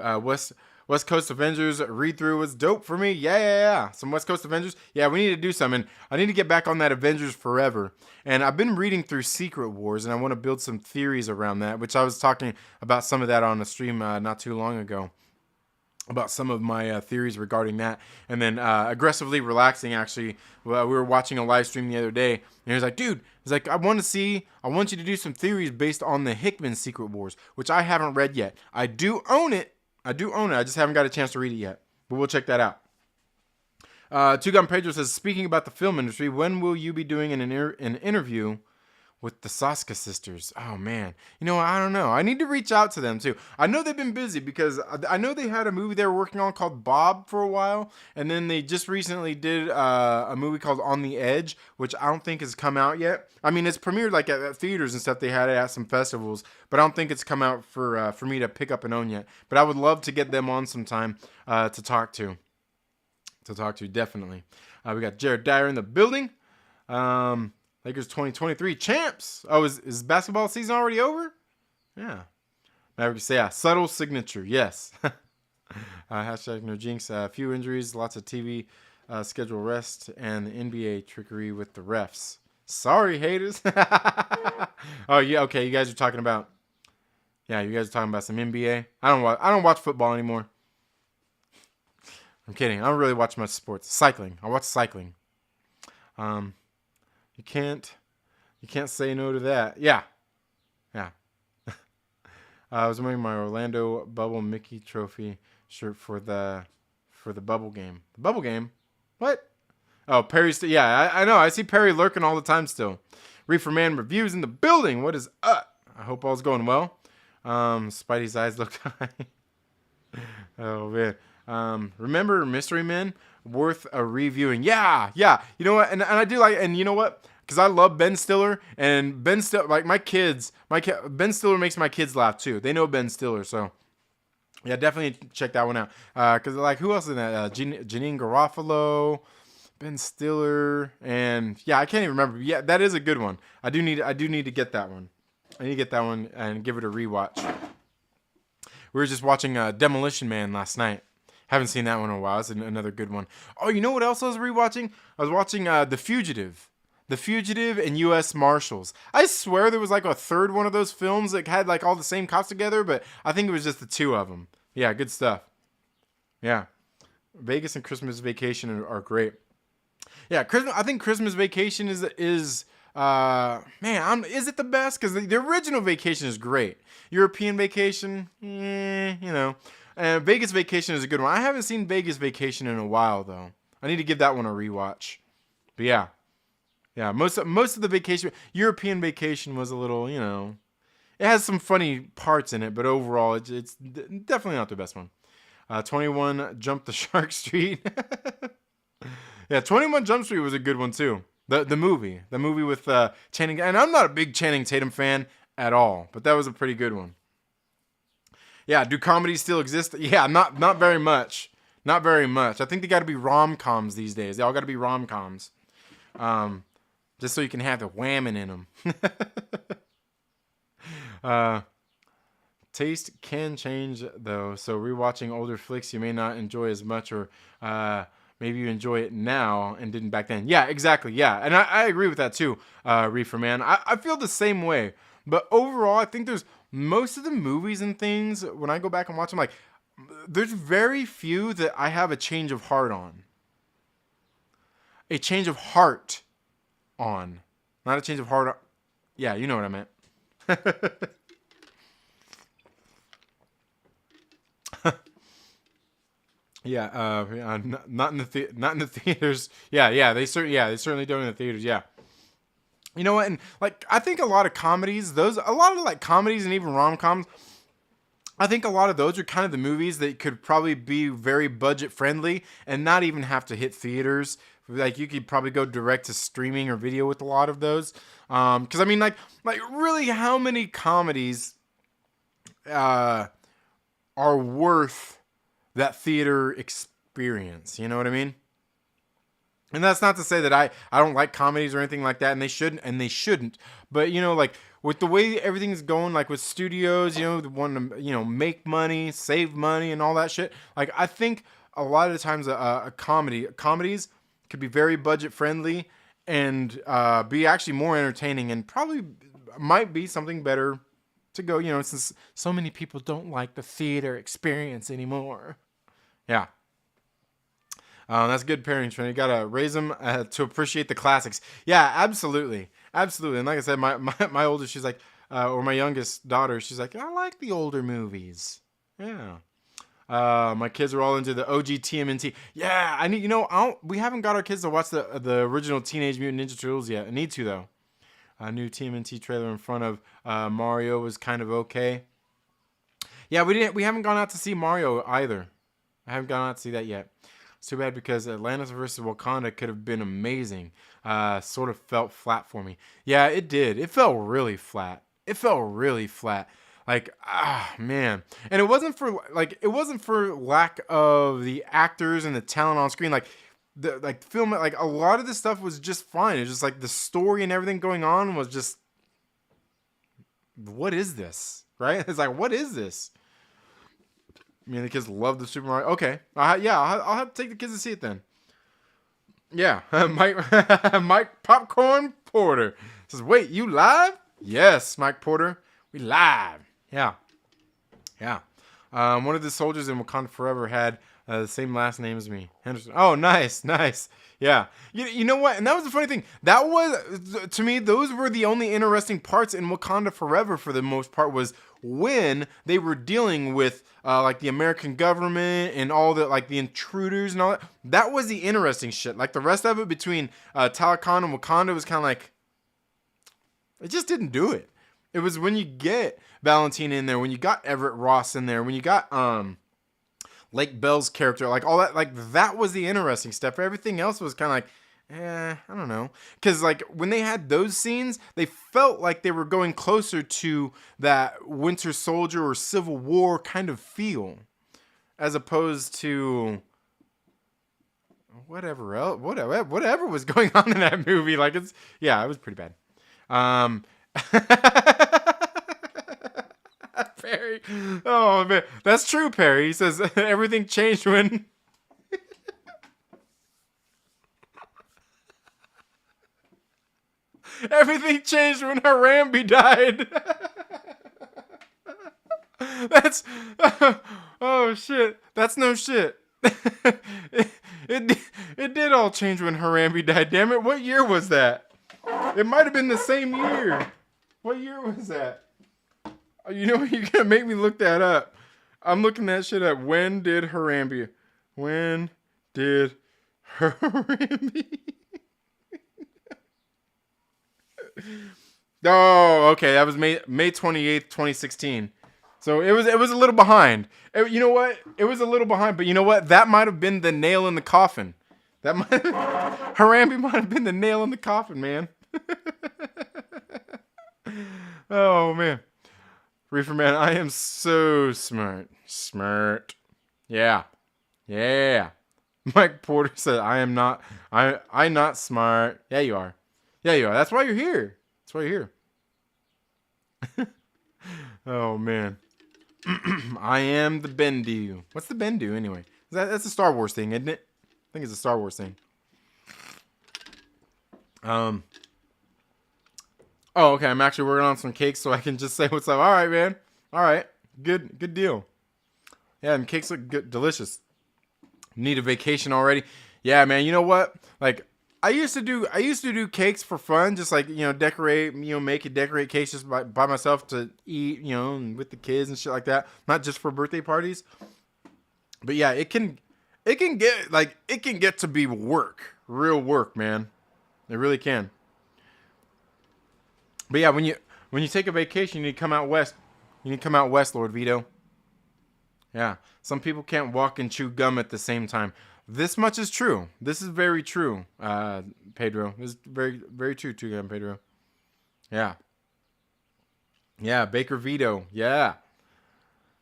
West Coast Avengers read through was dope for me. Yeah. Some West Coast Avengers. Yeah, we need to do something. I need to get back on that Avengers Forever. And I've been reading through Secret Wars, and I want to build some theories around that, which I was talking about some of that on a stream not too long ago. About some of my theories regarding that. And then Aggressively Relaxing, actually, we were watching a live stream the other day, and he was like, dude, he's like, I want you to do some theories based on the Hickman Secret Wars, which I haven't read yet. I do own it. I just haven't got a chance to read it yet. But we'll check that out. Two Gun Pedro says, speaking about the film industry, when will you be doing an interview with the Saska sisters? Oh, man. You know, I don't know. I need to reach out to them, too. I know they've been busy because I know they had a movie they were working on called Bob for a while. And then they just recently did a movie called On the Edge, which I don't think has come out yet. I mean, it's premiered like at theaters and stuff. They had it at some festivals. But I don't think it's come out for me to pick up and own yet. But I would love to get them on sometime to talk to. Definitely. We got Jared Dyer in the building. Lakers 2023 champs. Oh, is basketball season already over? Yeah. Maverick say, yeah, subtle signature. Yes. Hashtag no jinx. Few injuries, lots of TV schedule rest, and the NBA trickery with the refs. Sorry, haters. Oh, yeah. Okay. You guys are talking about some NBA. I don't watch football anymore. I'm kidding. I don't really watch much sports. Cycling. I watch cycling. You can't say no to that. Yeah. I was wearing my Orlando Bubble Mickey Trophy shirt for the Bubble game. The Bubble game? What? Oh, Perry's. Yeah, I know. I see Perry lurking all the time still. Reefer Man Reviews in the building. What is up? I hope all's going well. Spidey's eyes look high. Oh man. Remember Mystery Men? Worth a reviewing. Yeah. You know what? And I do like, and you know what? Because I love Ben Stiller, and Ben Stiller, like Ben Stiller makes my kids laugh too. They know Ben Stiller, so yeah, definitely check that one out. Because like, who else in that? Janine Garofalo, Ben Stiller, and yeah, I can't even remember. Yeah, that is a good one. I do need to get that one. I need to get that one and give it a rewatch. We were just watching Demolition Man last night. Haven't seen that one in a while. It's another good one. Oh, you know what else I was rewatching? I was watching The Fugitive. The Fugitive and U.S. Marshals. I swear there was like a third one of those films that had like all the same cops together, but I think it was just the two of them. Yeah, good stuff. Yeah. Vegas and Christmas Vacation are great. Yeah, I think Christmas Vacation is is it the best? Because the original Vacation is great. European Vacation, you know. And Vegas Vacation is a good one. I haven't seen Vegas Vacation in a while though. I need to give that one a rewatch. But yeah, most of the vacation, European Vacation was a little, you know, it has some funny parts in it, but overall it's definitely not the best one. 21 Jump the Shark Street. Yeah, 21 Jump Street was a good one too. The movie with Channing, and I'm not a big Channing Tatum fan at all, but that was a pretty good one. Yeah, do comedies still exist? Yeah, not very much. Not very much. I think they got to be rom-coms these days. They all got to be rom-coms. Just so you can have the whamming in them. Taste can change though, so rewatching older flicks you may not enjoy as much, or maybe you enjoy it now and didn't back then. Yeah, exactly. Yeah, and I agree with that too, Reefer Man. I feel the same way. But overall, I think there's most of the movies and things, when I go back and watch them, like, there's very few that I have a change of heart on. A change of heart on. Not a change of heart on. Yeah, you know what I meant. Yeah, not in the theaters. Yeah, they certainly don't in the theaters. Yeah. You know what? And like, I think a lot of comedies, comedies and even rom-coms, I think a lot of those are kind of the movies that could probably be very budget friendly and not even have to hit theaters. Like, you could probably go direct to streaming or video with a lot of those. Because I mean, like really, how many comedies are worth that theater experience? You know what I mean? And that's not to say that I don't like comedies or anything like that, and they shouldn't. But, you know, like, with the way everything's going, like with studios, you know, the one to, you know, make money, save money, and all that shit. Like, I think a lot of the times comedies could be very budget friendly and be actually more entertaining, and probably might be something better to go, you know, since so many people don't like the theater experience anymore. Yeah. That's good parenting training. You gotta raise them to appreciate the classics. Yeah, absolutely. And like I said, my oldest, she's like, or my youngest daughter, she's like, I like the older movies. Yeah. My kids are all into the OG TMNT. Yeah, we haven't got our kids to watch the original Teenage Mutant Ninja Turtles yet. I need to though. A new TMNT trailer in front of Mario was kind of okay. Yeah, we haven't gone out to see Mario either. I haven't gone out to see that yet. It's too bad, because Atlantis versus Wakanda could have been amazing. Sort of felt flat for me. Yeah, it did. It felt really flat. Like, man. And it wasn't for lack of the actors and the talent on screen. Like, the film, like, a lot of this stuff was just fine. It's just like the story and everything going on was just, what is this? Right? It's like, what is this? I mean, the kids love the Super Mario. Okay. I'll have to take the kids to see it then. Yeah. Mike Popcorn Porter says, wait, you live? Yes, Mike Porter. We live. Yeah. One of the soldiers in Wakanda Forever had the same last name as me. Henderson. Oh, nice. Yeah. You know what? And that was the funny thing. That was, to me, those were the only interesting parts in Wakanda Forever for the most part, was when they were dealing with like the American government and all the, like, the intruders and all that. That was the interesting shit. Like, the rest of it between Talakan and Wakanda was kind of like, it just didn't do it. It was when you get Valentina in there, when you got Everett Ross in there, when you got Lake Bell's character, like all that, like that was the interesting stuff. Everything else was kind of like, I don't know. Because like when they had those scenes, they felt like they were going closer to that Winter Soldier or Civil War kind of feel, as opposed to whatever else, whatever was going on in that movie. Like it was pretty bad. Perry, oh man, that's true. Perry, he says everything changed when. Everything changed when Harambe died. That's oh shit. That's no shit. It did all change when Harambe died. Damn it! What year was that? It might have been the same year. What year was that? You know what? You're gonna make me look that up. I'm looking that shit up. When did Harambe? When did Harambe? Oh, okay. That was May 28th, 2016. So it was a little behind. You know what? It was a little behind, but you know what? That might have been the nail in the coffin. Harambe might have been the nail in the coffin, man. Oh man. Reefer Man, I am so smart. Smart. Yeah. Yeah. Mike Porter said, I'm not smart. Yeah, you are. Yeah, you are. That's why you're here. That's why you're here. Oh, man. I am the Bendu. What's the Bendu, anyway? That's a Star Wars thing, isn't it? I think it's a Star Wars thing. Oh, okay. I'm actually working on some cakes so I can just say what's up. All right, man. All right. Good deal. Yeah, and cakes look good, delicious. Need a vacation already. Yeah, man. You know what? Like, I used to do cakes for fun, just like, decorate, decorate cakes just by myself to eat, and with the kids and shit like that. Not just for birthday parties. But yeah, it can get to be work, real work, man. It really can. But yeah, when you take a vacation, you need to come out west. You need to come out west, Lord Veedo. Yeah, some people can't walk and chew gum at the same time. This much is true. This is very true, Pedro. This is very, very true, too, Pedro. Yeah. Yeah, Baker Veedo. Yeah.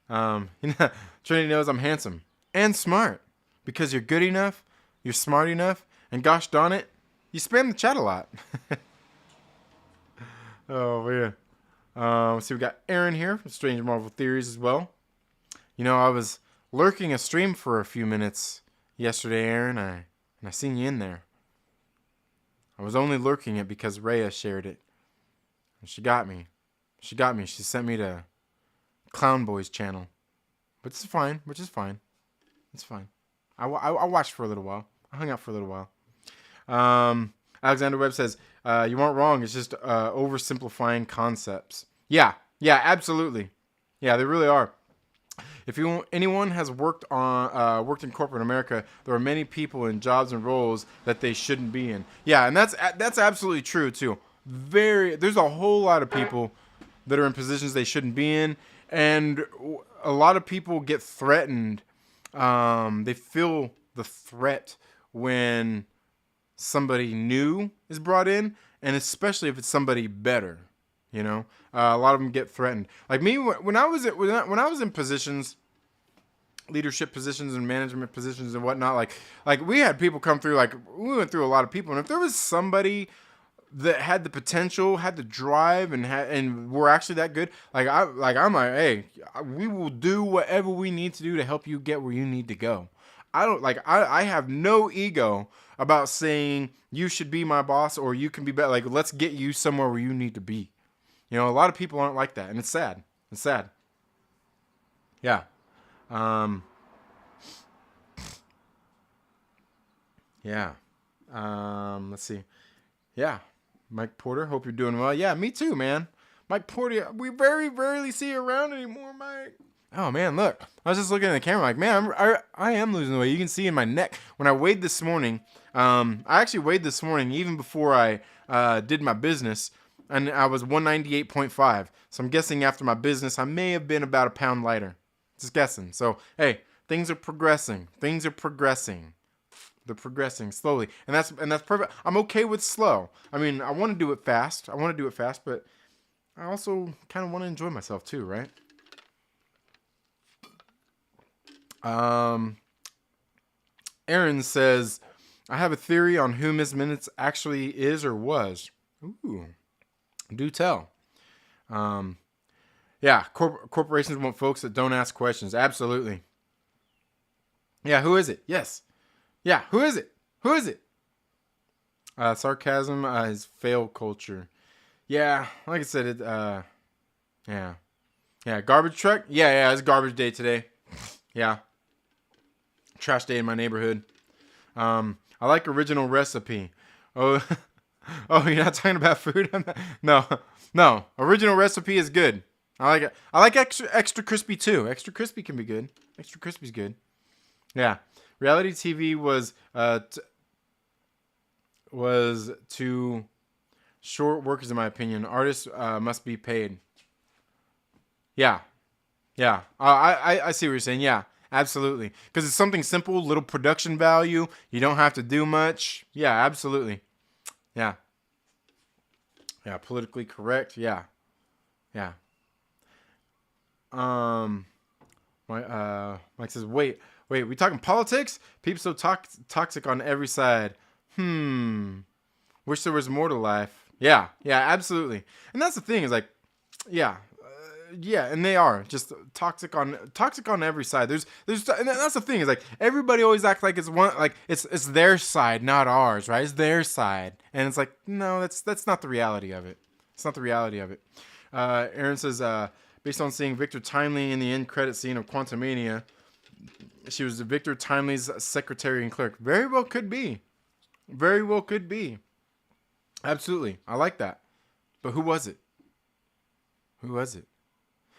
Trinity knows I'm handsome and smart because you're good enough, you're smart enough, and gosh darn it, you spam the chat a lot. Oh, man. Let's see, we got Aaron here from Strange Marvel Theories as well. I was lurking a stream for a few minutes yesterday, Aaron, and I seen you in there. I was only lurking it because Rhea shared it. And she got me. She sent me to Clown Boy's channel. Which is fine. It's fine. I watched for a little while. I hung out for a little while. Alexander Webb says, you weren't wrong. It's just oversimplifying concepts. Yeah, absolutely. Yeah, they really are. If anyone has worked in corporate America, there are many people in jobs and roles that they shouldn't be in. Yeah, and that's absolutely true too. There's a whole lot of people that are in positions they shouldn't be in, and a lot of people get threatened. They feel the threat when somebody new is brought in, and especially if it's somebody better. A lot of them get threatened. Like me, when I was in positions, leadership positions and management positions and whatnot, like we had people come through. Like we went through a lot of people, and if there was somebody that had the potential, had the drive, and were actually that good, I'm like, hey, we will do whatever we need to do to help you get where you need to go. I have no ego about saying you should be my boss or you can be better. Like, let's get you somewhere where you need to be. A lot of people aren't like that, and it's sad. It's sad. Yeah. Yeah. Let's see. Yeah. Mike Porter, hope you're doing well. Yeah, me too, man. Mike Porter, we very rarely see you around anymore, Mike. Oh, man, look. I was just looking at the camera like, man, I am losing weight. You can see in my neck. When I weighed this morning, I actually weighed this morning even before I did my business. and I was 198.5. So I'm guessing after my business, I may have been about a pound lighter. Just guessing. So, hey, things are progressing. Things are progressing. They're progressing slowly. And that's perfect. I'm okay with slow. I mean, I want to do it fast. But I also kind of want to enjoy myself too, right? Aaron says, I have a theory on who Miss Minutes actually is or was. Ooh, do tell. Yeah, corporations want folks that don't ask questions. Absolutely. Yeah, who is it? Yes. Yeah, who is it? Who is it? Sarcasm is fail culture. Yeah, like I said, yeah. Yeah, garbage truck? Yeah, it's garbage day today. Yeah. Trash day in my neighborhood. I like original recipe. Oh, oh, you're not talking about food? No. Original recipe is good. I like it. I like extra crispy too. Extra crispy can be good. Extra crispy's good. Yeah. Reality TV was too short workers, in my opinion. Artists must be paid. Yeah. I see what you're saying. Yeah. Absolutely. Because it's something simple, little production value. You don't have to do much. Yeah, absolutely. Yeah. Yeah, politically correct. Yeah. Mike says, wait, we talking politics? People so toxic on every side. Wish there was more to life. Yeah, absolutely. And that's the thing is like, yeah, and they are just toxic on every side. There's and that's the thing is like everybody always acts like it's one, like it's their side, not ours, right? It's their side, and it's like no, that's not the reality of it. It's not the reality of it. Aaron says, based on seeing Victor Timely in the end credit scene of Quantumania, she was Victor Timely's secretary and clerk. Very well could be. Absolutely, I like that. But who was it?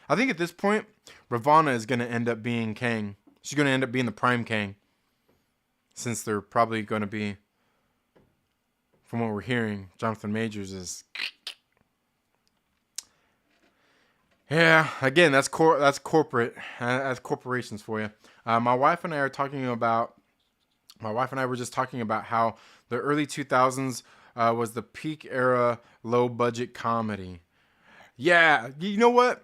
I think at this point, Ravonna is going to end up being Kang. She's going to end up being the prime Kang. Since they're probably going to be, from what we're hearing, Jonathan Majors is... Yeah, again, that's corporate. That's corporations for you. My wife and I were just talking about how the early 2000s was the peak era low budget comedy. Yeah, you know what?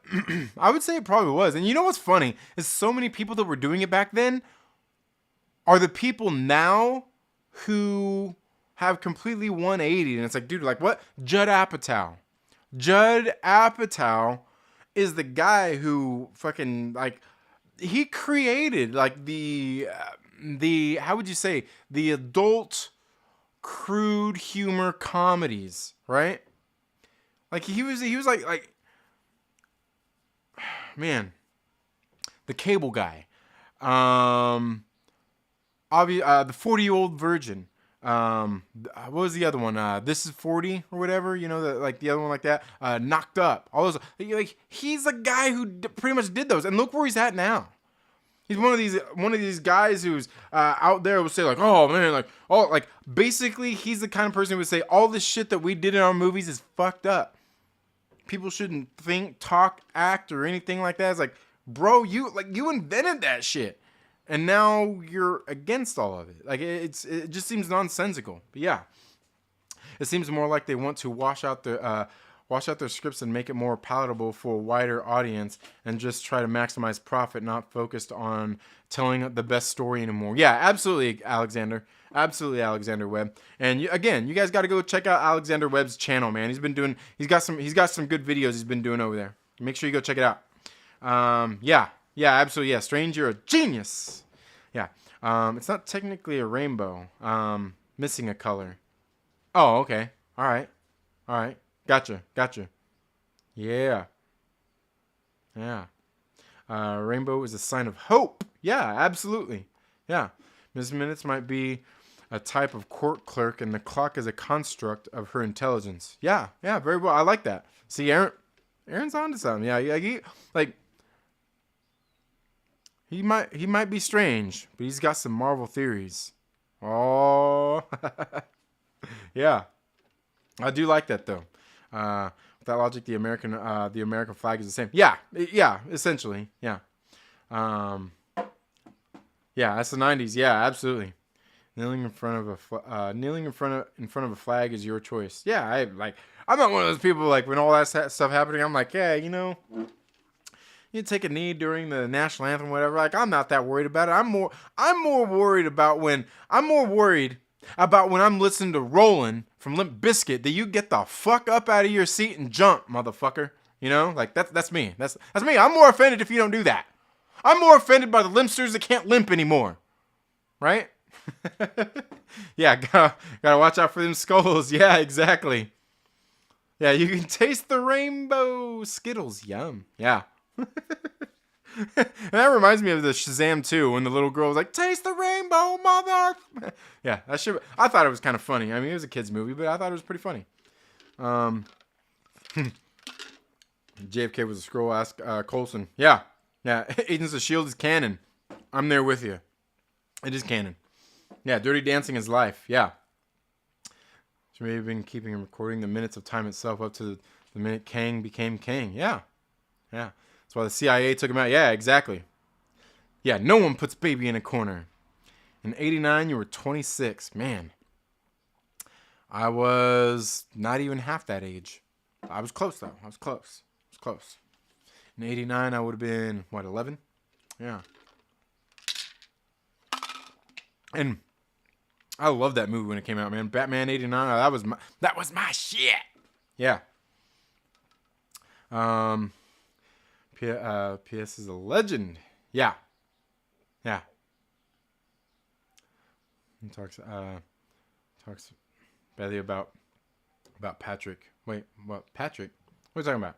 I would say it probably was. And you know what's funny is so many people that were doing it back then are the people now who have completely 180. And it's like, dude, like what? Judd Apatow is the guy who fucking like he created like the how would you say, the adult crude humor comedies, right? Like he was like man, the Cable Guy, the 40-Year-Old Virgin. What was the other one? This is 40 or whatever. You know, the other one like that. Knocked Up. All those. Like he's the guy who pretty much did those. And look where he's at now. He's one of these guys who's out there would say like, oh man, like basically he's the kind of person who would say all this shit that we did in our movies is fucked up. People shouldn't think, talk, act, or anything like that. It's like, bro, you invented that shit, and now you're against all of it. Like it just seems nonsensical. But yeah, it seems more like they want to wash out their scripts and make it more palatable for a wider audience, and just try to maximize profit, not focused on telling the best story anymore. Yeah, absolutely, Alexander. Absolutely, Alexander Webb. And you guys got to go check out Alexander Webb's channel, man. He's got some good videos he's been doing over there. Make sure you go check it out. Yeah, absolutely. Yeah, Strange, you're a genius. Yeah. It's not technically a rainbow. Missing a color. Oh, okay. All right. Gotcha. Yeah. Rainbow is a sign of hope. Yeah, absolutely. Yeah. Ms. Minutes might be a type of court clerk, and the clock is a construct of her intelligence. Yeah, very well. I like that. See, Aaron's onto something. Yeah, he might be strange, but he's got some Marvel theories. Oh, yeah. I do like that though. With that logic, the American flag is the same. Yeah, essentially, yeah. Yeah, that's the 90s. Yeah, absolutely. Kneeling in front of a flag is your choice. Yeah, I'm not one of those people like when all that stuff happening. I'm like, yeah, you take a knee during the national anthem, whatever. Like, I'm not that worried about it. I'm more worried about when I'm listening to Rollin' from Limp Bizkit that you get the fuck up out of your seat and jump, motherfucker. Like that's me. That's me. I'm more offended if you don't do that. I'm more offended by the limpsters that can't limp anymore. Right? Yeah, gotta watch out for them skulls. Yeah, exactly. Yeah, you can taste the rainbow Skittles. Yum. Yeah. And that reminds me of the Shazam 2 when the little girl was like, "Taste the rainbow, mother." Yeah, I thought it was kind of funny. I mean, it was a kid's movie, but I thought it was pretty funny. JFK was a scroll. Ask Coulson. Yeah. Agents of S.H.I.E.L.D. is canon. I'm there with you. It is canon. Yeah, Dirty Dancing is life. Yeah. She may have been keeping and recording the minutes of time itself up to the minute Kang became king. Yeah. That's why the CIA took him out. Yeah, exactly. Yeah, no one puts baby in a corner. In 89, you were 26. Man. I was not even half that age. I was close, though. I was close. In 89, I would have been, 11? Yeah. And I loved that movie when it came out, man. Batman 89, that was my shit. Yeah. PS is a legend. Yeah. He talks badly about Patrick. Wait, what? Patrick? What are you talking about?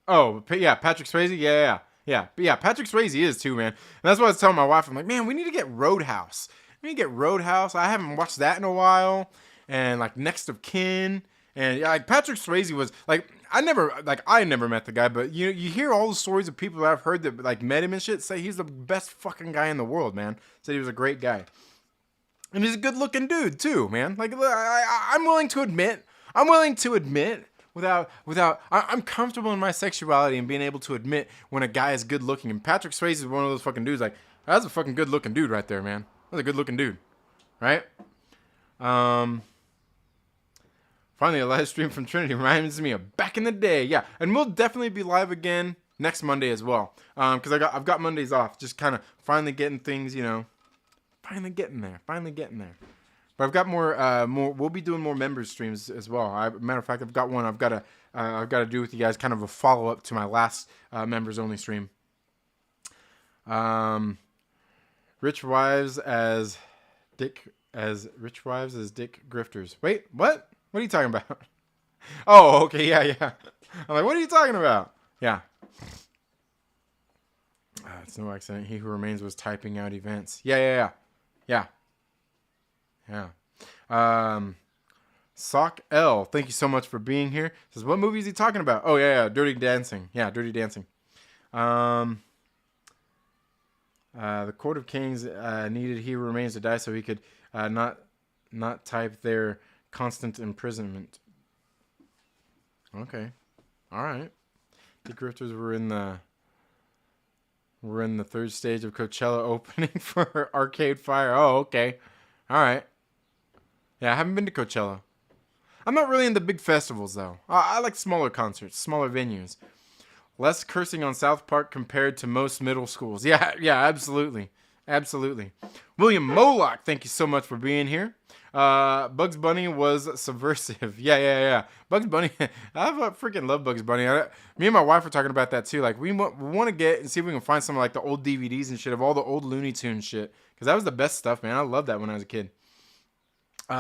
Oh, yeah, Patrick Swayze? Yeah. But yeah, Patrick Swayze is too, man. And that's what I was telling my wife. I'm like, man, we need to get Roadhouse. I haven't watched that in a while. And like Next of Kin. And like Patrick Swayze was like, I never met the guy, but you hear all the stories of people that I've heard that like met him and shit say he's the best fucking guy in the world, man. Said he was a great guy. And he's a good looking dude too, man. Like I'm willing to admit I'm comfortable in my sexuality and being able to admit when a guy is good looking. And Patrick Swayze is one of those fucking dudes like, that's a fucking good looking dude right there, man. That's a good looking dude. Right? Finally, a live stream from Trinity reminds me of back in the day. Yeah, and we'll definitely be live again next Monday as well. Because I've got Mondays off. Just kind of finally getting things, finally getting there. But I've got more. We'll be doing more members streams as well. Matter of fact, I've got one. I've got to do with you guys, kind of a follow up to my last members only stream. Rich wives as dick grifters. Wait, what? What are you talking about? Oh, okay, yeah. I'm like, what are you talking about? Yeah. It's no accident. He who remains was typing out events. Yeah. Sock L, thank you so much for being here. Says, what movie is he talking about? Oh, yeah, Dirty Dancing. Yeah, Dirty Dancing. The Court of Kings needed He Who Remains to die so he could not type their constant imprisonment. Okay. All right. The grifters were in the third stage of Coachella opening for Arcade Fire. Oh, okay. All right. Yeah, I haven't been to Coachella. I'm not really into big festivals, though. I like smaller concerts, smaller venues. Less cursing on South Park compared to most middle schools. Yeah, absolutely. William Moloch, thank you so much for being here. Bugs Bunny was subversive. Yeah. Bugs Bunny, I freaking love Bugs Bunny. Me and my wife were talking about that too. Like, we want to get and see if we can find some of like the old DVDs and shit of all the old Looney Tunes shit. Because that was the best stuff, man. I loved that when I was a kid.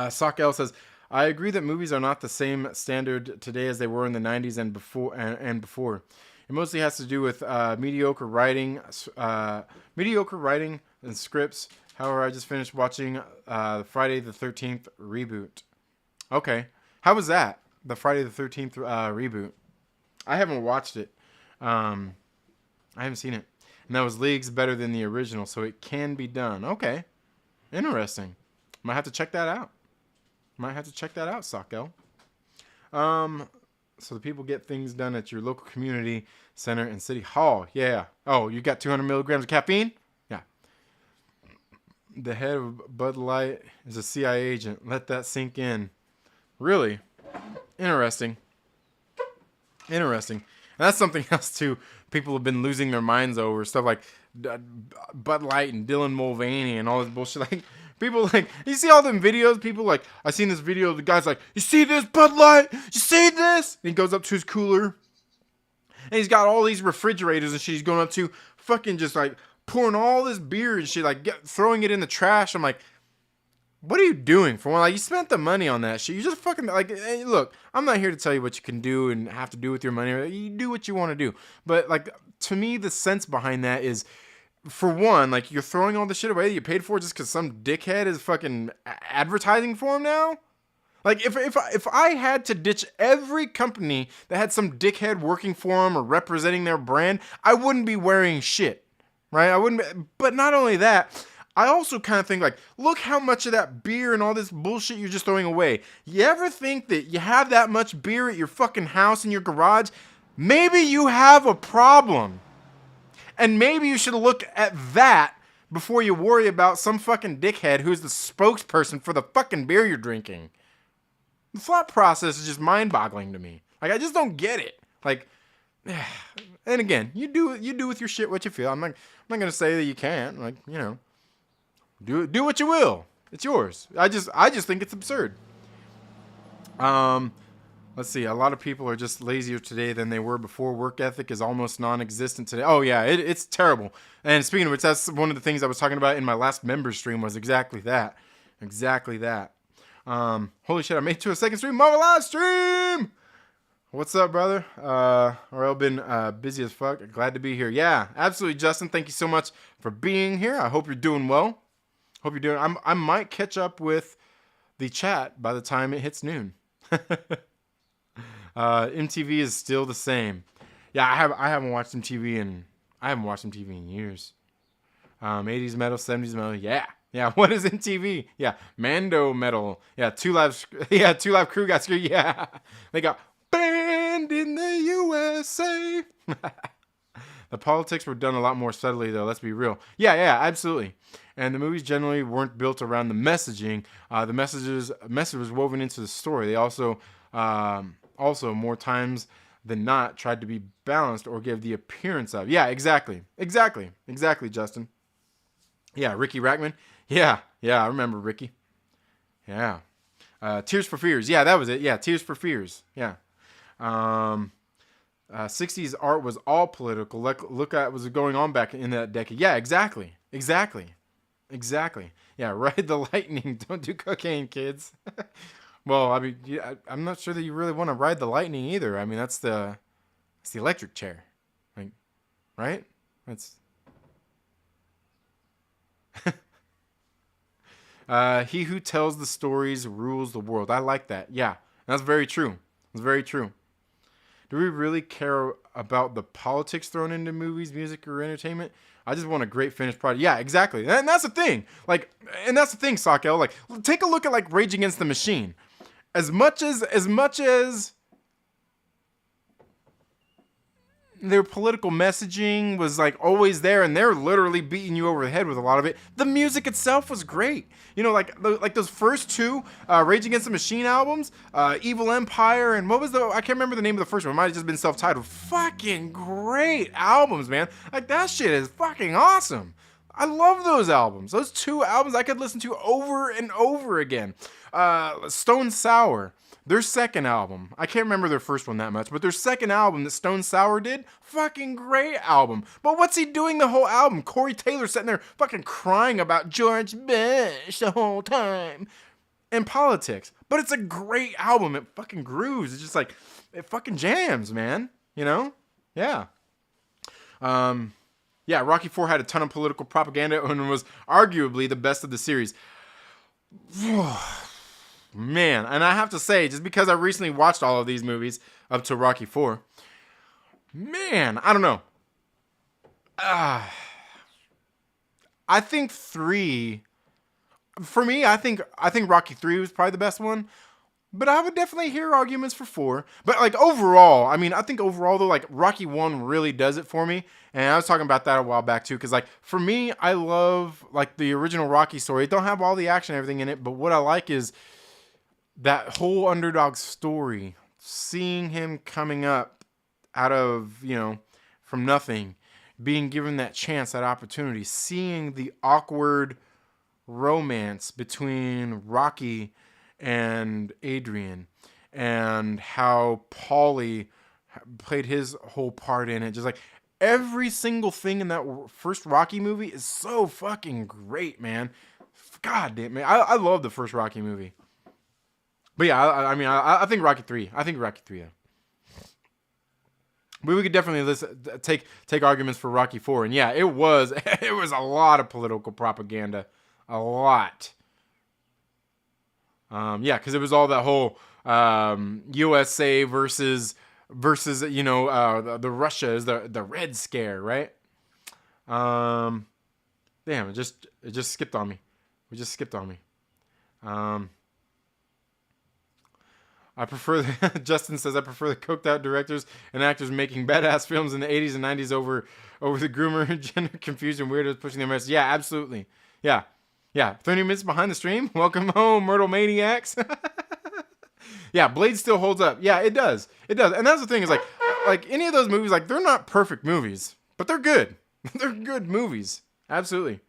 Sock L says, I agree that movies are not the same standard today as they were in the 90s and before. It mostly has to do with mediocre writing and scripts. However, I just finished watching the Friday the 13th reboot. Okay. How was that? The Friday the 13th reboot. I haven't watched it. I haven't seen it. And that was leagues better than the original, so it can be done. Okay. Interesting. Might have to check that out. Sockel. So the people get things done at your local community center and city hall. Yeah. Oh, you got 200 milligrams of caffeine? Yeah. The head of Bud Light is a CIA agent. Let that sink in. Really? Interesting. Interesting. And that's something else too. People have been losing their minds over stuff like Bud Light and Dylan Mulvaney and all this bullshit. Like people like you see all them videos. People like I seen this video. The guy's like, "You see this Bud Light? You see this?" And he goes up to his cooler, and he's got all these refrigerators and shit. He's going up to fucking just like pouring all this beer and shit, like throwing it in the trash. I'm like, what are you doing for one? Like, you spent the money on that shit. You just fucking, like, hey, look, I'm not here to tell you what you can do and have to do with your money. You do what you want to do. But, like, to me, the sense behind that is, for one, like, you're throwing all the shit away that you paid for just because some dickhead is fucking advertising for him now? Like, if I had to ditch every company that had some dickhead working for them or representing their brand, I wouldn't be wearing shit, right? I wouldn't be, but not only that, I also kind of think, like, look how much of that beer and all this bullshit you're just throwing away. You ever think that you have that much beer at your fucking house in your garage? Maybe you have a problem. And maybe you should look at that before you worry about some fucking dickhead who's the spokesperson for the fucking beer you're drinking. The thought process is just mind-boggling to me. Like, I just don't get it. Like, and again, you do with your shit what you feel. I'm not gonna say that you can't. Like, you know. Do what you will. It's yours. I just think it's absurd. Let's see. A lot of people are just lazier today than they were before. Work ethic is almost non-existent today. Oh yeah, it's terrible. And speaking of which, that's one of the things I was talking about in my last member stream was exactly that. Exactly that. Holy shit! I made it to a second stream. Marvel live stream. What's up, brother? I've been busy as fuck. Glad to be here. Yeah, absolutely, Justin. Thank you so much for being here. I hope you're doing well. Hope you're doing. I might catch up with the chat by the time it hits noon. MTV is still the same. Yeah, I haven't watched MTV in years. 80s metal, 70s metal. Yeah. What is MTV? Yeah, Mando metal. Yeah, Two Live Crew got screwed. Yeah, they got banned in the USA. The politics were done a lot more subtly, though. Let's be real. Yeah, absolutely. And the movies generally weren't built around the messaging. The message was woven into the story. They also more times than not tried to be balanced or give the appearance of. Yeah, exactly, Justin. Yeah, Ricky Rackman. Yeah, I remember Ricky. Yeah. Tears for Fears. Yeah, that was it. Yeah, Tears for Fears. Yeah. 60s art was all political. Look at what was going on back in that decade. Yeah, exactly. Yeah, ride the lightning. Don't do cocaine, kids. Well, I mean, yeah, I'm not sure that you really want to ride the lightning either. I mean, it's the electric chair, like, right? That's. He who tells the stories rules the world. I like that. Yeah, that's very true. It's very true. Do we really care about the politics thrown into movies, music, or entertainment? I just want a great finished product. Yeah, exactly. And that's the thing. Like, and that's the thing, Sakel. Like, take a look at like Rage Against the Machine. As much as their political messaging was like always there, and they're literally beating you over the head with a lot of it. The music itself was great. You know, like those first two Rage Against the Machine albums, Evil Empire, and what was I can't remember the name of the first one. It might have just been self-titled. Fucking great albums, man. Like, that shit is fucking awesome. I love those albums. Those two albums I could listen to over and over again. Stone Sour. Their second album, I can't remember their first one that much, but their second album that Stone Sour did, fucking great album. But what's he doing the whole album? Corey Taylor sitting there fucking crying about George Bush the whole time and politics. But it's a great album. It fucking grooves. It's just like, it fucking jams, man. You know? Yeah. Yeah, Rocky IV had a ton of political propaganda and was arguably the best of the series. Man, and I have to say, just because I recently watched all of these movies up to Rocky IV, man, I don't know. I think 3, for me, I think Rocky 3 was probably the best one. But I would definitely hear arguments for 4. But like overall, I mean, I think overall though, like Rocky 1 really does it for me. And I was talking about that a while back too, because like for me, I love like the original Rocky story. It don't have all the action and everything in it, but what I like is that whole underdog story, seeing him coming up out of, from nothing, being given that chance, that opportunity, seeing the awkward romance between Rocky and Adrian, and how Paulie played his whole part in it. Just like every single thing in that first Rocky movie is so fucking great, man. God damn, man. I love the first Rocky movie. But yeah, I think Rocky 3. I think Rocky 3, yeah. But we could definitely take arguments for Rocky 4. And yeah, it was a lot of political propaganda. A lot. Yeah, because it was all that whole USA versus the Russia is the Red Scare, right? Damn, it just skipped on me. It just skipped on me. I prefer Justin says I prefer the coked out directors and actors making badass films in the 80s and 90s over the groomer gender confusion weirdos pushing their message. Yeah, absolutely. Yeah. 30 minutes behind the stream. Welcome home, Myrtle Maniacs. Yeah, Blade still holds up. Yeah, it does. It does. And that's the thing is like any of those movies, like they're not perfect movies, but they're good. They're good movies. Absolutely.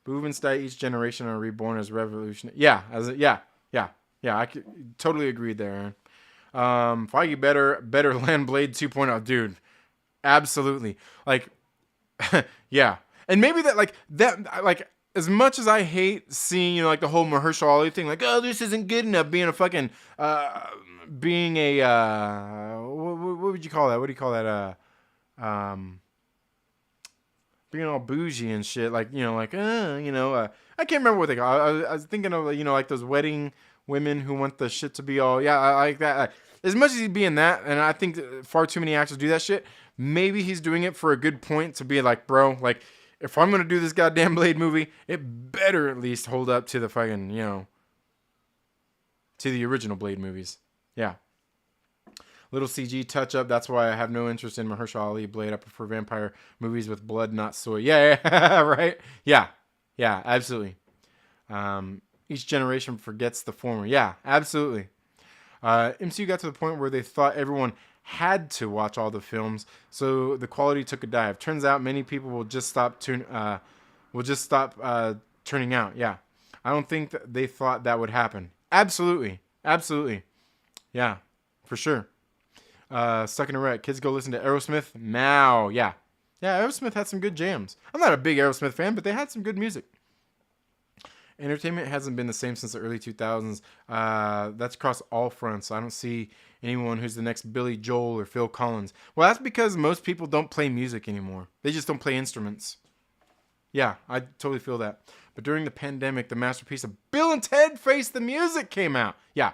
Move and stay each generation are reborn as revolutionary. Yeah, I could, totally agreed there, Aaron. Feige better land Blade 2.0, dude. Absolutely. Like, yeah. And maybe that as much as I hate seeing, like the whole Mahershala Ali thing, like, oh, this isn't good enough, being a fucking, being a, what would you call that? What do you call that? Being all bougie and shit, like, I can't remember what they call it. I was thinking of, like those wedding women who want the shit to be all, yeah, I like that. As much as he's being that, and I think far too many actors do that shit, maybe he's doing it for a good point to be like, bro, like, if I'm going to do this goddamn Blade movie, it better at least hold up to the fucking, to the original Blade movies. Yeah. Little CG touch up. That's why I have no interest in Mahershala Ali Blade. I prefer vampire movies with blood, not soy. Yeah, right? Yeah, absolutely. Each generation forgets the former. Yeah, absolutely. MCU got to the point where they thought everyone had to watch all the films, so the quality took a dive. Turns out many people will just stop turning out. Yeah, I don't think they thought that would happen. Absolutely. Yeah, for sure. Stuck in a rut. Kids go listen to Aerosmith now. Yeah, Aerosmith had some good jams. I'm not a big Aerosmith fan, but they had some good music. Entertainment hasn't been the same since the early 2000s. That's across all fronts. I don't see anyone who's the next Billy Joel or Phil Collins. Well, that's because most people don't play music anymore. They just don't play instruments. Yeah, I totally feel that. But during the pandemic, the masterpiece of Bill and Ted Face the Music came out. Yeah.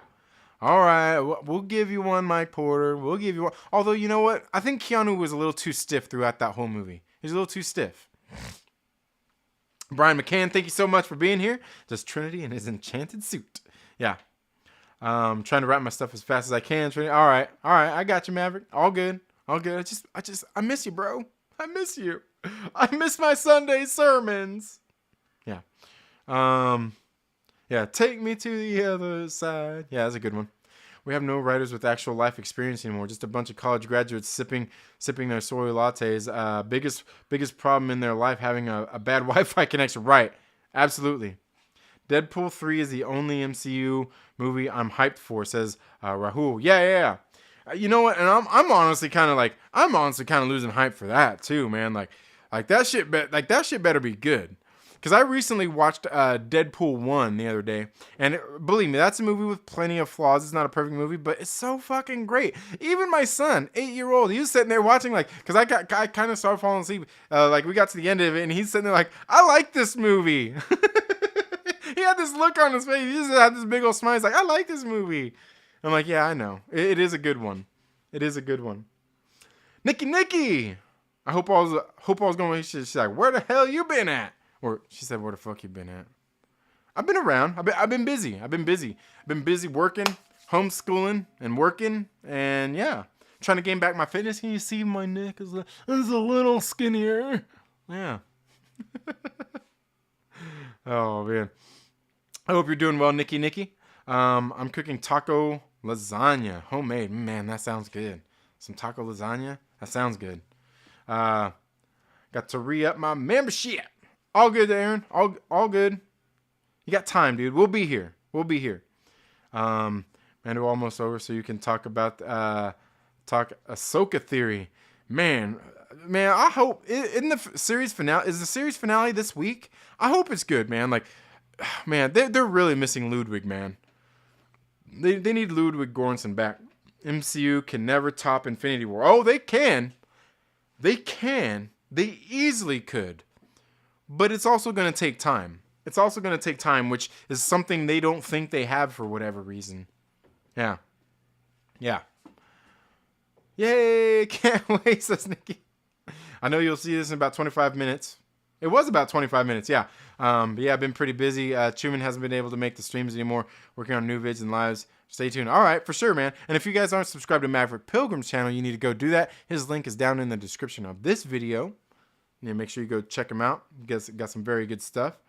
All right, we'll give you one, Mike Porter. We'll give you one. Although, you know what? I think Keanu was a little too stiff throughout that whole movie. He was a little too stiff. Brian Mccann, thank you so much for being here. Just Trinity in his enchanted suit. Yeah. Trying to wrap my stuff as fast as I can. Trinity. All right. I got you, Maverick. All good. I miss you, bro. I miss you. I miss my Sunday sermons. Yeah. Yeah. Take me to the other side. Yeah, that's a good one. We have no writers with actual life experience anymore. Just a bunch of college graduates sipping their soy lattes. Biggest problem in their life, having a bad Wi-Fi connection. Right. Absolutely. Deadpool 3 is the only MCU movie I'm hyped for, says Rahul. Yeah. You know what? And I'm honestly kind of losing hype for that too, man. Like that shit better be good. Because I recently watched Deadpool 1 the other day. And believe me, that's a movie with plenty of flaws. It's not a perfect movie, but it's so fucking great. Even my son, 8-year-old, he was sitting there watching, like, because I kind of started falling asleep. Like, we got to the end of it, and he's sitting there like, I like this movie. He had this look on his face. He just had this big old smile. He's like, I like this movie. I'm like, yeah, I know. It is a good one. It is a good one. Nikki! I hope I was going to... She's like, where the hell you been at? Or she said, where the fuck you been at? I've been around. I've been busy. I've been busy working, homeschooling and working, and yeah, trying to gain back my fitness. Can you see my neck is a little skinnier? Yeah. Oh man. I hope you're doing well, Nikki. I'm cooking taco lasagna, homemade. Man, that sounds good. Some taco lasagna. That sounds good. Got to re-up my membership. All good, Aaron. All good. You got time, dude. We'll be here. Mando almost over, so you can talk about Ahsoka theory. Man, I hope in the series finale. Is the series finale this week? I hope it's good, man. Like, man, they're really missing Ludwig, man. They need Ludwig Göransson back. MCU can never top Infinity War. Oh, they can. They easily could. But it's also going to take time. Which is something they don't think they have for whatever reason. Yeah. Yay, can't wait, says Nikki. I know you'll see this in about 25 minutes. It was about 25 minutes, yeah. But yeah, I've been pretty busy. Truman hasn't been able to make the streams anymore, working on new vids and lives. Stay tuned. All right, for sure, man. And if you guys aren't subscribed to Maverick Pilgrim's channel, you need to go do that. His link is down in the description of this video. Yeah, make sure you go check him out. Got some very good stuff.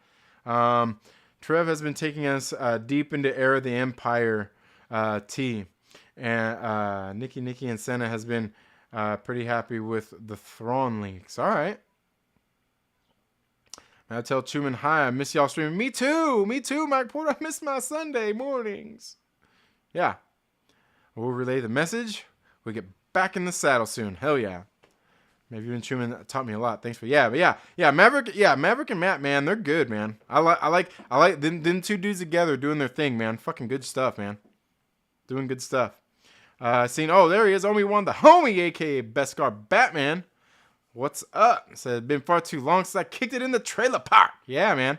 Trev has been taking us deep into Era of the Empire T. And Nikki and Senna has been pretty happy with the Thrawn leaks. All right. I tell Truman, hi, I miss y'all streaming. Me too, Mike Porter. I miss my Sunday mornings. Yeah. We'll relay the message. We'll get back in the saddle soon. Hell yeah. Maybe even Truman taught me a lot. Thanks for Maverick and Matt, man, they're good, man. I like them two dudes together doing their thing, man. Fucking good stuff, man. Doing good stuff. There he is, Obi-Juan the homie, aka Beskar Batman. What's up? Said it's been far too long since I kicked it in the trailer park. Yeah, man.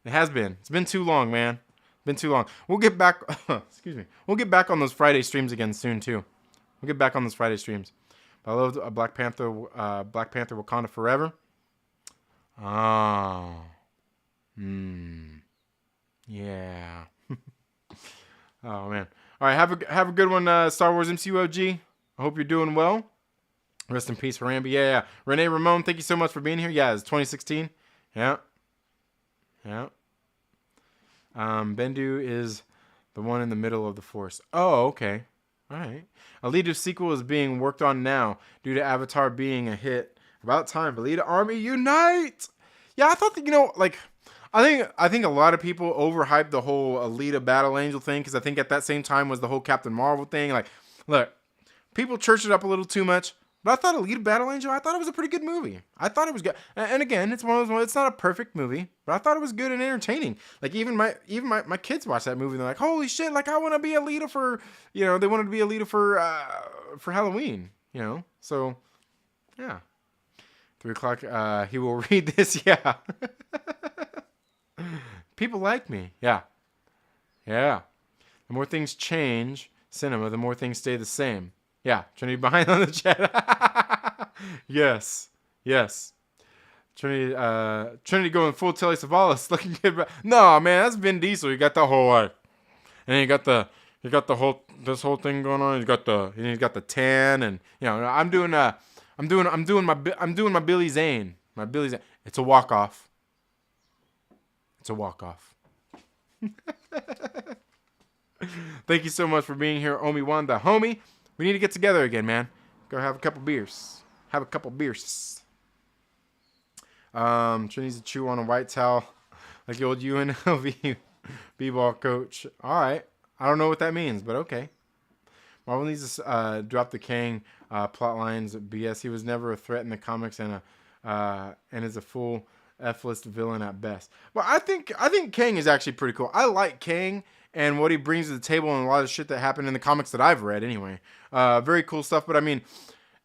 It has been. It's been too long, man. Been too long. We'll get back. Excuse me. We'll get back on those Friday streams again soon too. We'll get back on those Friday streams. I love Black Panther Wakanda Forever. Oh. Yeah. Oh man. All right. Have a good one, Star Wars MCU-OG. I hope you're doing well. Rest in peace, Harambe. Yeah. Renee Ramon, thank you so much for being here. Yeah, it's 2016. Yeah. Bendu is the one in the middle of the Force. Oh, okay. All right. A Leader sequel is being worked on now due to Avatar being a hit. About time. Velita Army unite! Yeah, I thought that, I think a lot of people overhyped the whole Alita Battle Angel thing because I think at that same time was the whole Captain Marvel thing. Like, look, people churched it up a little too much. But I thought Alita Battle Angel, I thought it was a pretty good movie. I thought it was good. And again, it's one of those ones, it's not a perfect movie, but I thought it was good and entertaining. Like even my kids watch that movie and they're like, "Holy shit, like I want to be Alita for, they wanted to be Alita for Halloween, So, yeah. 3:00 he will read this, yeah. People like me. Yeah. The more things change cinema, the more things stay the same. Yeah, Trinity behind on the chat. Yes. Trinity going full Telly Savalas, looking good. No, man, that's Vin Diesel. You got the whole and then you got the whole thing going on. He's got the tan, and I'm doing my Billy Zane. It's a walk off. Thank you so much for being here, Obi-Wan the homie. We need to get together again, man. Go have a couple beers. Trinity's to chew on a white towel like the old UNLV b-ball coach. All right. I don't know what that means, but okay. Marvel needs to drop the Kang plot lines BS. He was never a threat in the comics and is a full F-list villain at best. But I think Kang is actually pretty cool. I like Kang and what he brings to the table and a lot of shit that happened in the comics that I've read anyway. Very cool stuff. But I mean,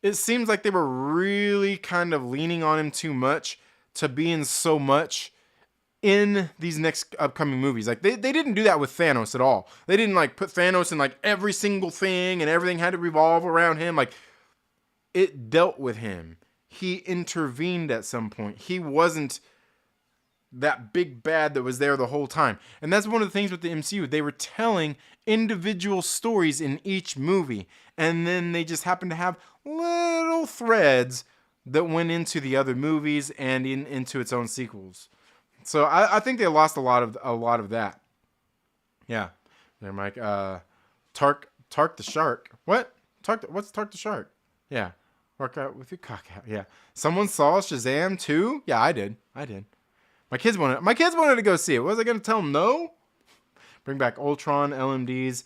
it seems like they were really kind of leaning on him too much to be in so much in these next upcoming movies. Like they didn't do that with Thanos at all. They didn't like put Thanos in like every single thing and everything had to revolve around him. Like it dealt with him. He intervened at some point. He wasn't that big bad that was there the whole time. And that's one of the things with the MCU. They were telling individual stories in each movie, and then they just happened to have little threads that went into the other movies and into its own sequels. So I think they lost a lot of that. Yeah, they're like Tark the Shark. What? What's Tark the Shark? Yeah, work out with your cock out. Yeah. Someone saw Shazam too? Yeah, I did. My kids wanted to go see it. Was I going to tell them no? Bring back Ultron, LMDs.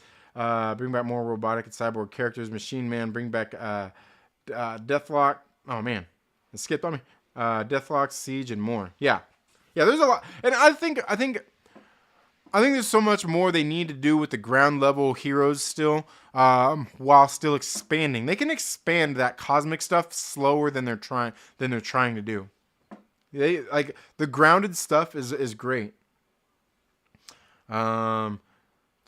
Bring back more robotic and cyborg characters. Machine Man. Bring back Deathlock. Oh man, it skipped on me. Deathlock, Siege, and more. Yeah. There's a lot, and I think there's so much more they need to do with the ground level heroes still, while still expanding. They can expand that cosmic stuff slower than they're trying to do. They like the grounded stuff is great. Do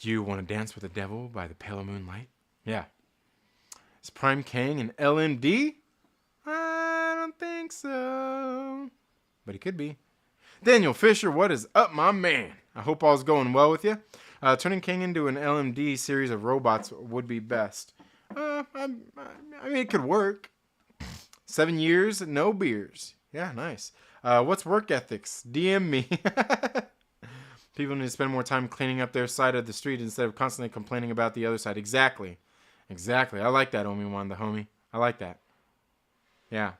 you want to dance with the devil by the pale moonlight? Yeah. Is Prime Kang an LMD? I don't think so, but he could be. Daniel Fisher, what is up, my man? I hope all's going well with you. Turning Kang into an LMD series of robots would be best. I mean, it could work. 7 years, no beers. Yeah, nice. What's work ethics? DM me. People need to spend more time cleaning up their side of the street instead of constantly complaining about the other side. Exactly. I like that, Obi-Wan, the homie. I like that. Yeah.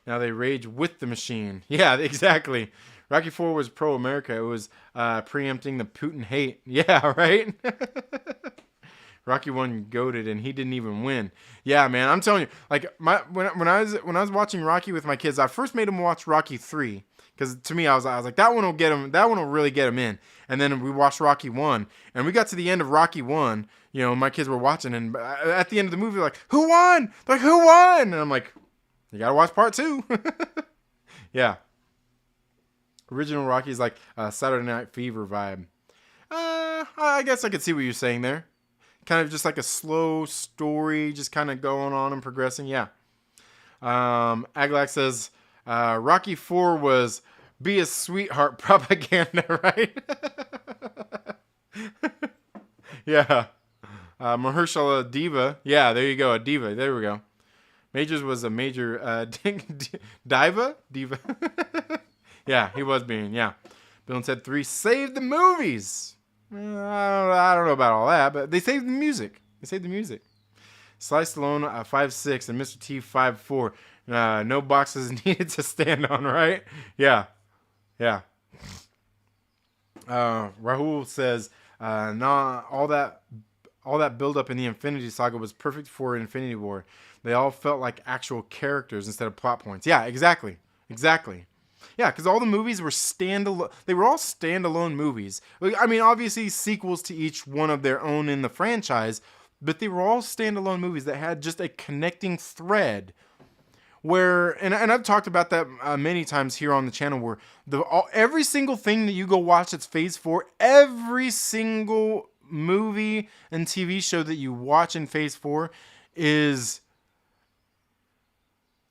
Now they rage with the machine. Yeah, exactly. Rocky 4 was pro-America. It was preempting the Putin hate. Yeah, right? Rocky 1 goated, and he didn't even win. Yeah, man, I'm telling you. Like when I was watching Rocky with my kids, I first made them watch Rocky 3 because to me I was like that one will get him. That one will really get him in. And then we watched Rocky 1, and we got to the end of Rocky 1. You know, my kids were watching, and at the end of the movie, they're like, "Who won?" They're like, "Who won?" And I'm like, "You gotta watch part 2." Yeah. Original Rocky is like a Saturday Night Fever vibe. I guess I could see what you're saying there. Kind of just like a slow story, just kind of going on and progressing. Yeah. Aglak says Rocky 4 was be a sweetheart propaganda, right? Yeah. Mahershala Diva. Yeah, there you go. A diva. There we go. Majors was a major diva. Yeah, he was being. Yeah. Bill and Ted 3 saved the movies. I don't know about all that, but they saved the music. Sly Stallone 5'6" and Mr. T 5'4". No boxes needed to stand on, right? Yeah. Rahul says, nah, all that build up in the Infinity Saga was perfect for Infinity War. They all felt like actual characters instead of plot points. Yeah, exactly. Yeah, because all the movies were standalone. They were all standalone movies. I mean, obviously sequels to each one of their own in the franchise, but they were all standalone movies that had just a connecting thread. Where, and I've talked about that many times here on the channel, where every single thing that you go watch that's Phase 4, every single movie and TV show that you watch in Phase 4 is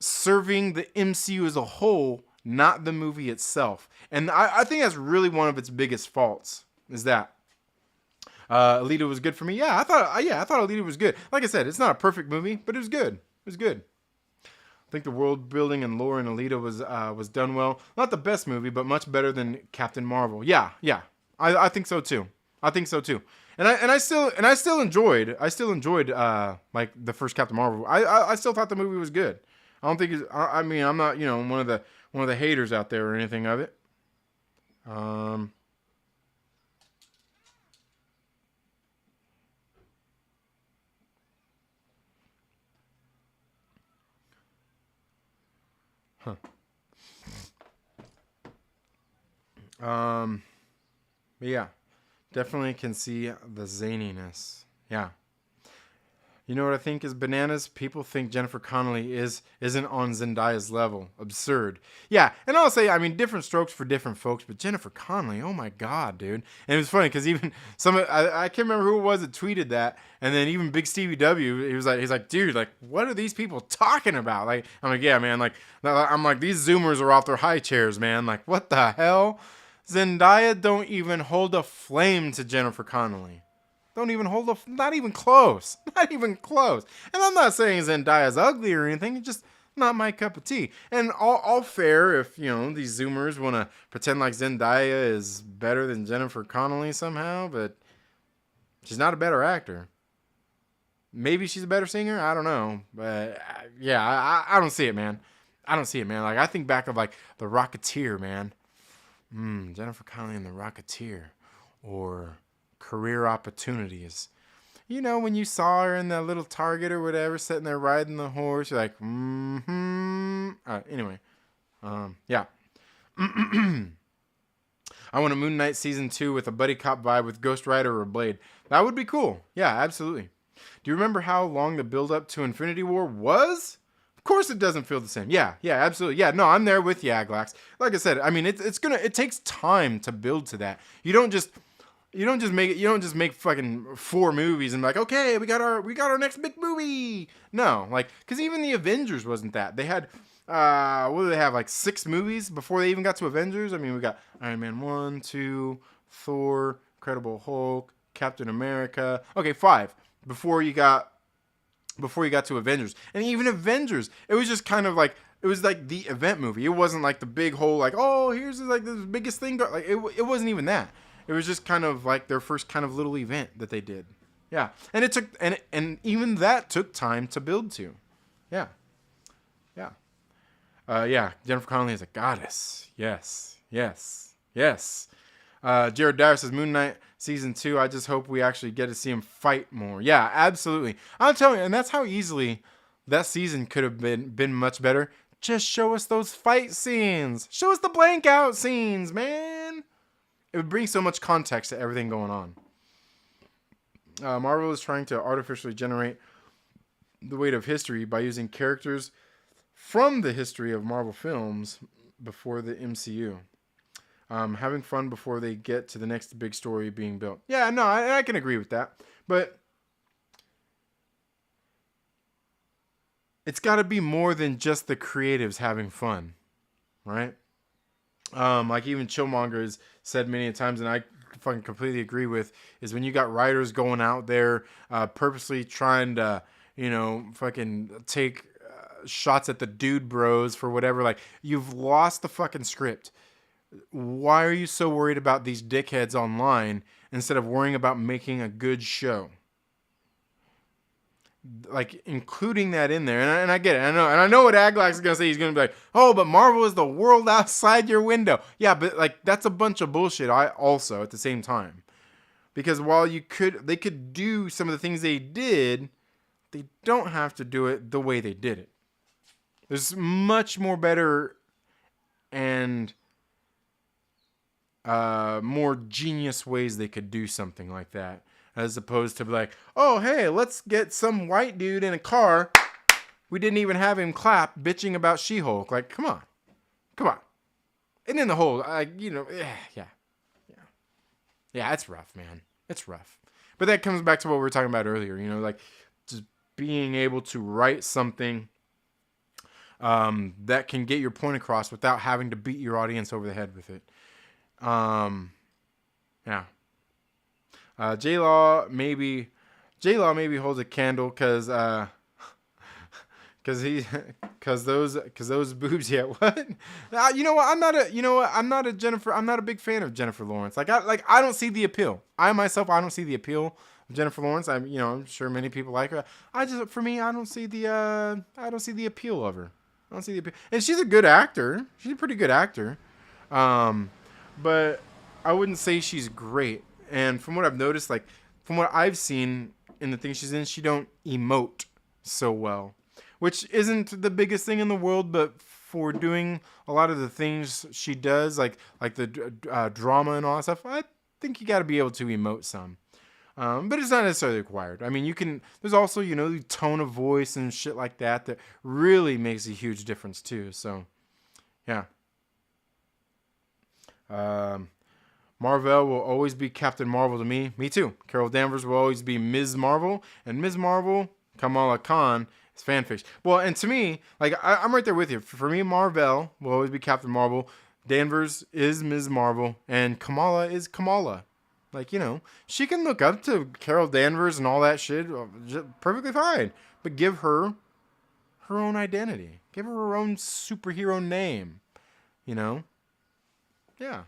serving the MCU as a whole, not the movie itself. And I think that's really one of its biggest faults, is that. Alita was good for me. I thought Alita was good. Like I said, it's not a perfect movie, but it was good. I think the world building and lore in Alita was done well. Not the best movie, but much better than Captain Marvel. Yeah. I think so too. And I still enjoyed like the first Captain Marvel. I still thought the movie was good. I don't think I mean, I'm not, one of the haters out there or anything of it. But yeah, definitely can see the zaniness. Yeah. You know what I think is bananas? People think Jennifer Connelly isn't on Zendaya's level. Absurd. Yeah, and I'll say, I mean, different strokes for different folks, but Jennifer Connelly, oh my God, dude. And it was funny because even I can't remember who it was that tweeted that, and then even BigStevieW, he's like, dude, like, what are these people talking about? Like, I'm like, yeah, man, like, I'm like, these Zoomers are off their high chairs, man. Like, what the hell? Zendaya don't even hold a flame to Jennifer Connelly. Don't even hold not even close. Not even close. And I'm not saying Zendaya's ugly or anything. It's just not my cup of tea. And all fair if, these Zoomers want to pretend like Zendaya is better than Jennifer Connelly somehow, but she's not a better actor. Maybe she's a better singer. I don't know. But yeah, I don't see it, man. I don't see it, man. Like, I think back of like The Rocketeer, man. Jennifer Connelly in The Rocketeer. Or Career Opportunities. When you saw her in that little Target or whatever, sitting there riding the horse, you're like, anyway. Yeah. I want a Moon Knight Season 2 with a buddy cop vibe with Ghost Rider or Blade. That would be cool. Yeah, absolutely. Do you remember how long the build-up to Infinity War was? Of course it doesn't feel the same. Yeah, absolutely. Yeah, no, I'm there with you, Aglax. Like I said, I mean, it takes time to build to that. You don't just make fucking 4 movies and be like, okay, we got our next big movie. No, like, because even the Avengers wasn't that. They had what do they have, like 6 movies before they even got to Avengers? I mean, we got Iron Man 1, 2, Thor, Incredible Hulk, Captain America. Okay, 5 before you got to Avengers. And even Avengers, it was just kind of like, it was like the event movie. It wasn't like the big whole, like, oh, here's like the biggest thing. Like, it wasn't even that. It was just kind of like their first kind of little event that they did. Yeah. And it took, and even that took time to build to. Yeah. Yeah. Jennifer Connelly is a goddess. Yes. Jared Dyer says Moon Knight Season 2. I just hope we actually get to see him fight more. Yeah, absolutely. I'm telling you, and that's how easily that season could have been much better. Just show us those fight scenes. Show us the blank out scenes, man. It would bring so much context to everything going on. Marvel is trying to artificially generate the weight of history by using characters from the history of Marvel films before the MCU. Having fun before they get to the next big story being built. Yeah, no, I can agree with that. But it's got to be more than just the creatives having fun, right? Like even Chillmonger has said many times, and I fucking completely agree with, is when you got writers going out there purposely trying to, fucking take shots at the dude bros for whatever. Like, you've lost the fucking script. Why are you so worried about these dickheads online instead of worrying about making a good show? Like, including that in there, and I get it. I know what Aglax is gonna say. He's gonna be like, "Oh, but Marvel is the world outside your window." Yeah, but like that's a bunch of bullshit. I also at the same time, because while they could do some of the things they did, they don't have to do it the way they did it. There's much more better and more genius ways they could do something like that. As opposed to like, oh, hey, let's get some white dude in a car. We didn't even have him clap bitching about She-Hulk. Like, come on. And then the whole, yeah, it's rough, man. It's rough. But that comes back to what we were talking about earlier. Like just being able to write something that can get your point across without having to beat your audience over the head with it. Yeah. J-Law maybe holds a candle because those boobs. Yeah, what? You know what? I'm not a big fan of Jennifer Lawrence. I don't see the appeal. I don't see the appeal of Jennifer Lawrence. I'm sure many people like her. I don't see the appeal of her. I don't see the appeal. And she's a good actor. She's a pretty good actor. But I wouldn't say she's great. And from what I've noticed, like from what I've seen in the things she's in, she don't emote so well, which isn't the biggest thing in the world. But for doing a lot of the things she does, like the drama and all that stuff, I think you got to be able to emote some. But it's not necessarily required. I mean, you can. There's also the tone of voice and shit like that really makes a huge difference too. So, yeah. Marvel will always be Captain Marvel to me. Me too. Carol Danvers will always be Ms. Marvel. And Ms. Marvel, Kamala Khan, is fanfiction. Well, and to me, like, I'm right there with you. For me, Marvel will always be Captain Marvel. Danvers is Ms. Marvel, and Kamala is Kamala. Like, you know, she can look up to Carol Danvers and all that shit perfectly fine. But give her her own identity. Give her own superhero name. You know? Yeah.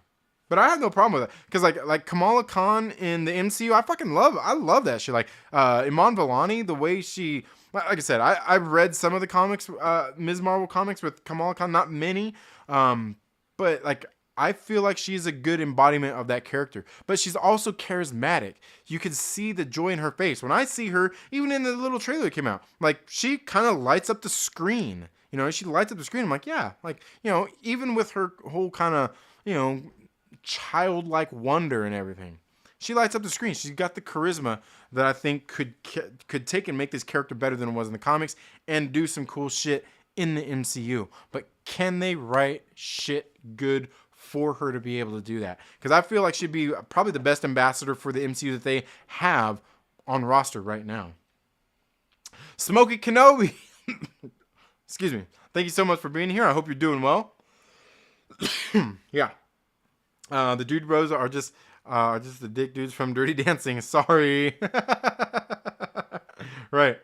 But I have no problem with it. Because, like Kamala Khan in the MCU, I love that shit. Like, Iman Vellani, the way she... Like I said, I've read some of the comics, Ms. Marvel comics with Kamala Khan. Not many. But, like... I feel like she's a good embodiment of that character. But she's also charismatic. You can see the joy in her face. When I see her, even in the little trailer that came out, like, she kind of lights up the screen. You know, she lights up the screen. I'm like, yeah. Like, you know, even with her whole kind of, you know, childlike wonder and everything. She lights up the screen. She's got the charisma that I think could take and make this character better than it was in the comics and do some cool shit in the MCU. But can they write shit good for her to be able to do that? Because I feel like she'd be probably the best ambassador for the MCU that they have on roster right now. Smokey Kenobi. Excuse me. Thank you so much for being here. I hope you're doing well. Yeah. The dude bros are just the dick dudes from Dirty Dancing. Sorry. Right.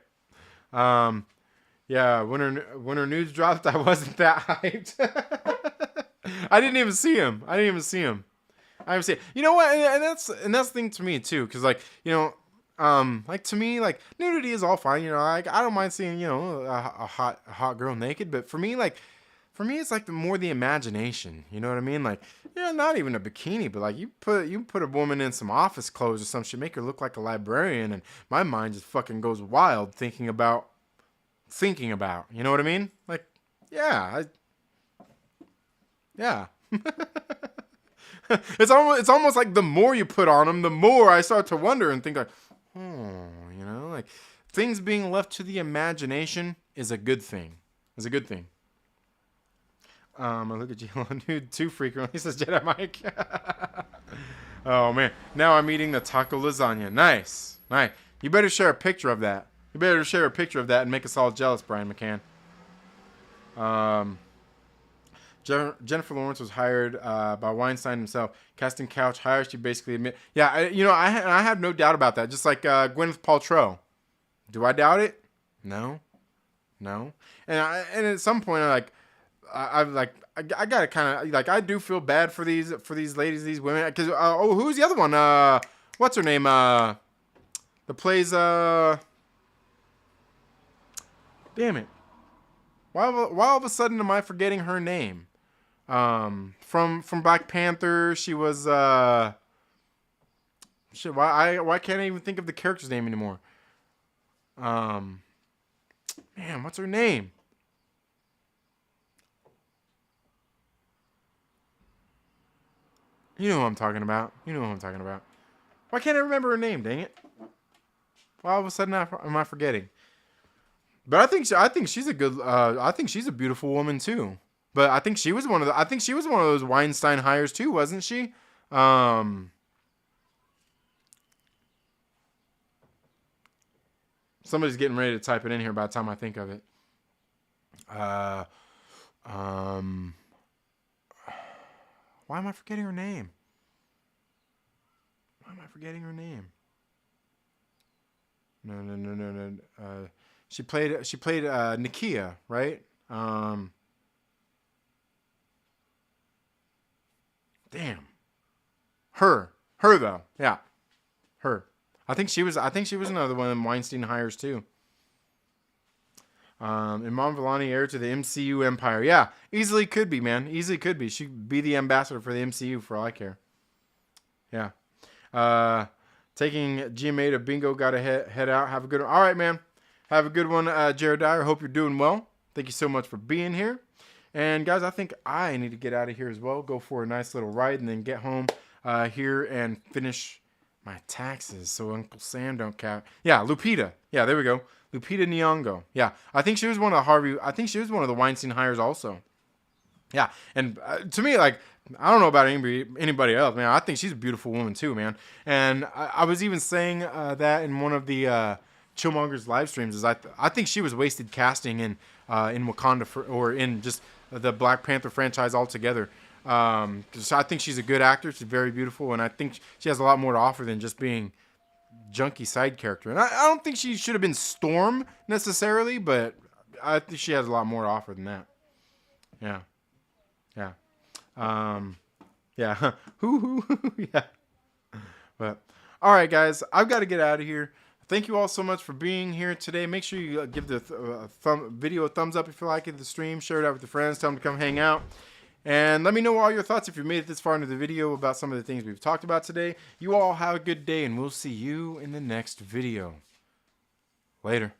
Yeah. When her news dropped, I wasn't that hyped. I didn't even see him. I haven't seen it. You know what? And that's the thing to me too, because like, you know, like to me, like nudity is all fine. You know, like I don't mind seeing, you know, a hot girl naked, but for me, it's like more the imagination. You know what I mean? Like, you know, not even a bikini, but like you put a woman in some office clothes or some shit, make her look like a librarian, and my mind just fucking goes wild thinking about. You know what I mean? Like, yeah. Yeah. It's almost like the more you put on them, the more I start to wonder and think like, you know, like things being left to the imagination is a good thing. I look at you, dude, too frequently, says Jedi Mike. Oh man, now I'm eating the taco lasagna. Nice. You better share a picture of that. And make us all jealous, Brian McCann. Jennifer Lawrence was hired by Weinstein himself. Casting couch hires, she basically admit. Yeah, I have no doubt about that. Just like Gwyneth Paltrow. Do I doubt it? No. And at some point, I gotta kind of like I do feel bad for these ladies, these women. Because who's the other one? What's her name? That plays Damn it! Why all of a sudden am I forgetting her name? From Black Panther, she was shit. Why can't I even think of the character's name anymore? Man, what's her name? You know who I'm talking about. Why can't I remember her name? Dang it! Why all of a sudden am I forgetting? But I think she's a good. I think she's a beautiful woman too. But I think she was one of those Weinstein hires too, wasn't she? Somebody's getting ready to type it in here by the time I think of it. Why am I forgetting her name? No. She played Nakia, right? Damn. Her though. Yeah. Her. I think she was another one of them Weinstein hires too. Iman Vellani, heir to the MCU empire. Yeah, easily could be, man. Easily could be. She'd be the ambassador for the MCU for all I care. Yeah. Taking GMA to bingo. Gotta head out. Have a good one. All right, man. Have a good one, Jared Dyer. Hope you're doing well. Thank you so much for being here. And guys, I think I need to get out of here as well. Go for a nice little ride and then get home here and finish my taxes so Uncle Sam don't count. Yeah, Lupita. Yeah, there we go. Lupita Nyong'o. Yeah, I think she was one of the Weinstein hires also. Yeah, and to me, like, I don't know about anybody else, man. I think she's a beautiful woman too, man. And I was even saying that in one of the Chillmonger's live streams. I think she was wasted casting in Wakanda or in just the Black Panther franchise altogether. I think she's a good actor. She's very beautiful, and I think she has a lot more to offer than just being junky side character. And I don't think she should have been Storm necessarily, but I think she has a lot more to offer than that. Yeah. Yeah. Yeah. Yeah. But all right, guys, I've got to get out of here. Thank you all so much for being here today. Make sure you give the video a thumbs up if you like it, the stream. Share it out with your friends. Tell them to come hang out. And let me know all your thoughts if you made it this far into the video about some of the things we've talked about today. You all have a good day, and we'll see you in the next video. Later.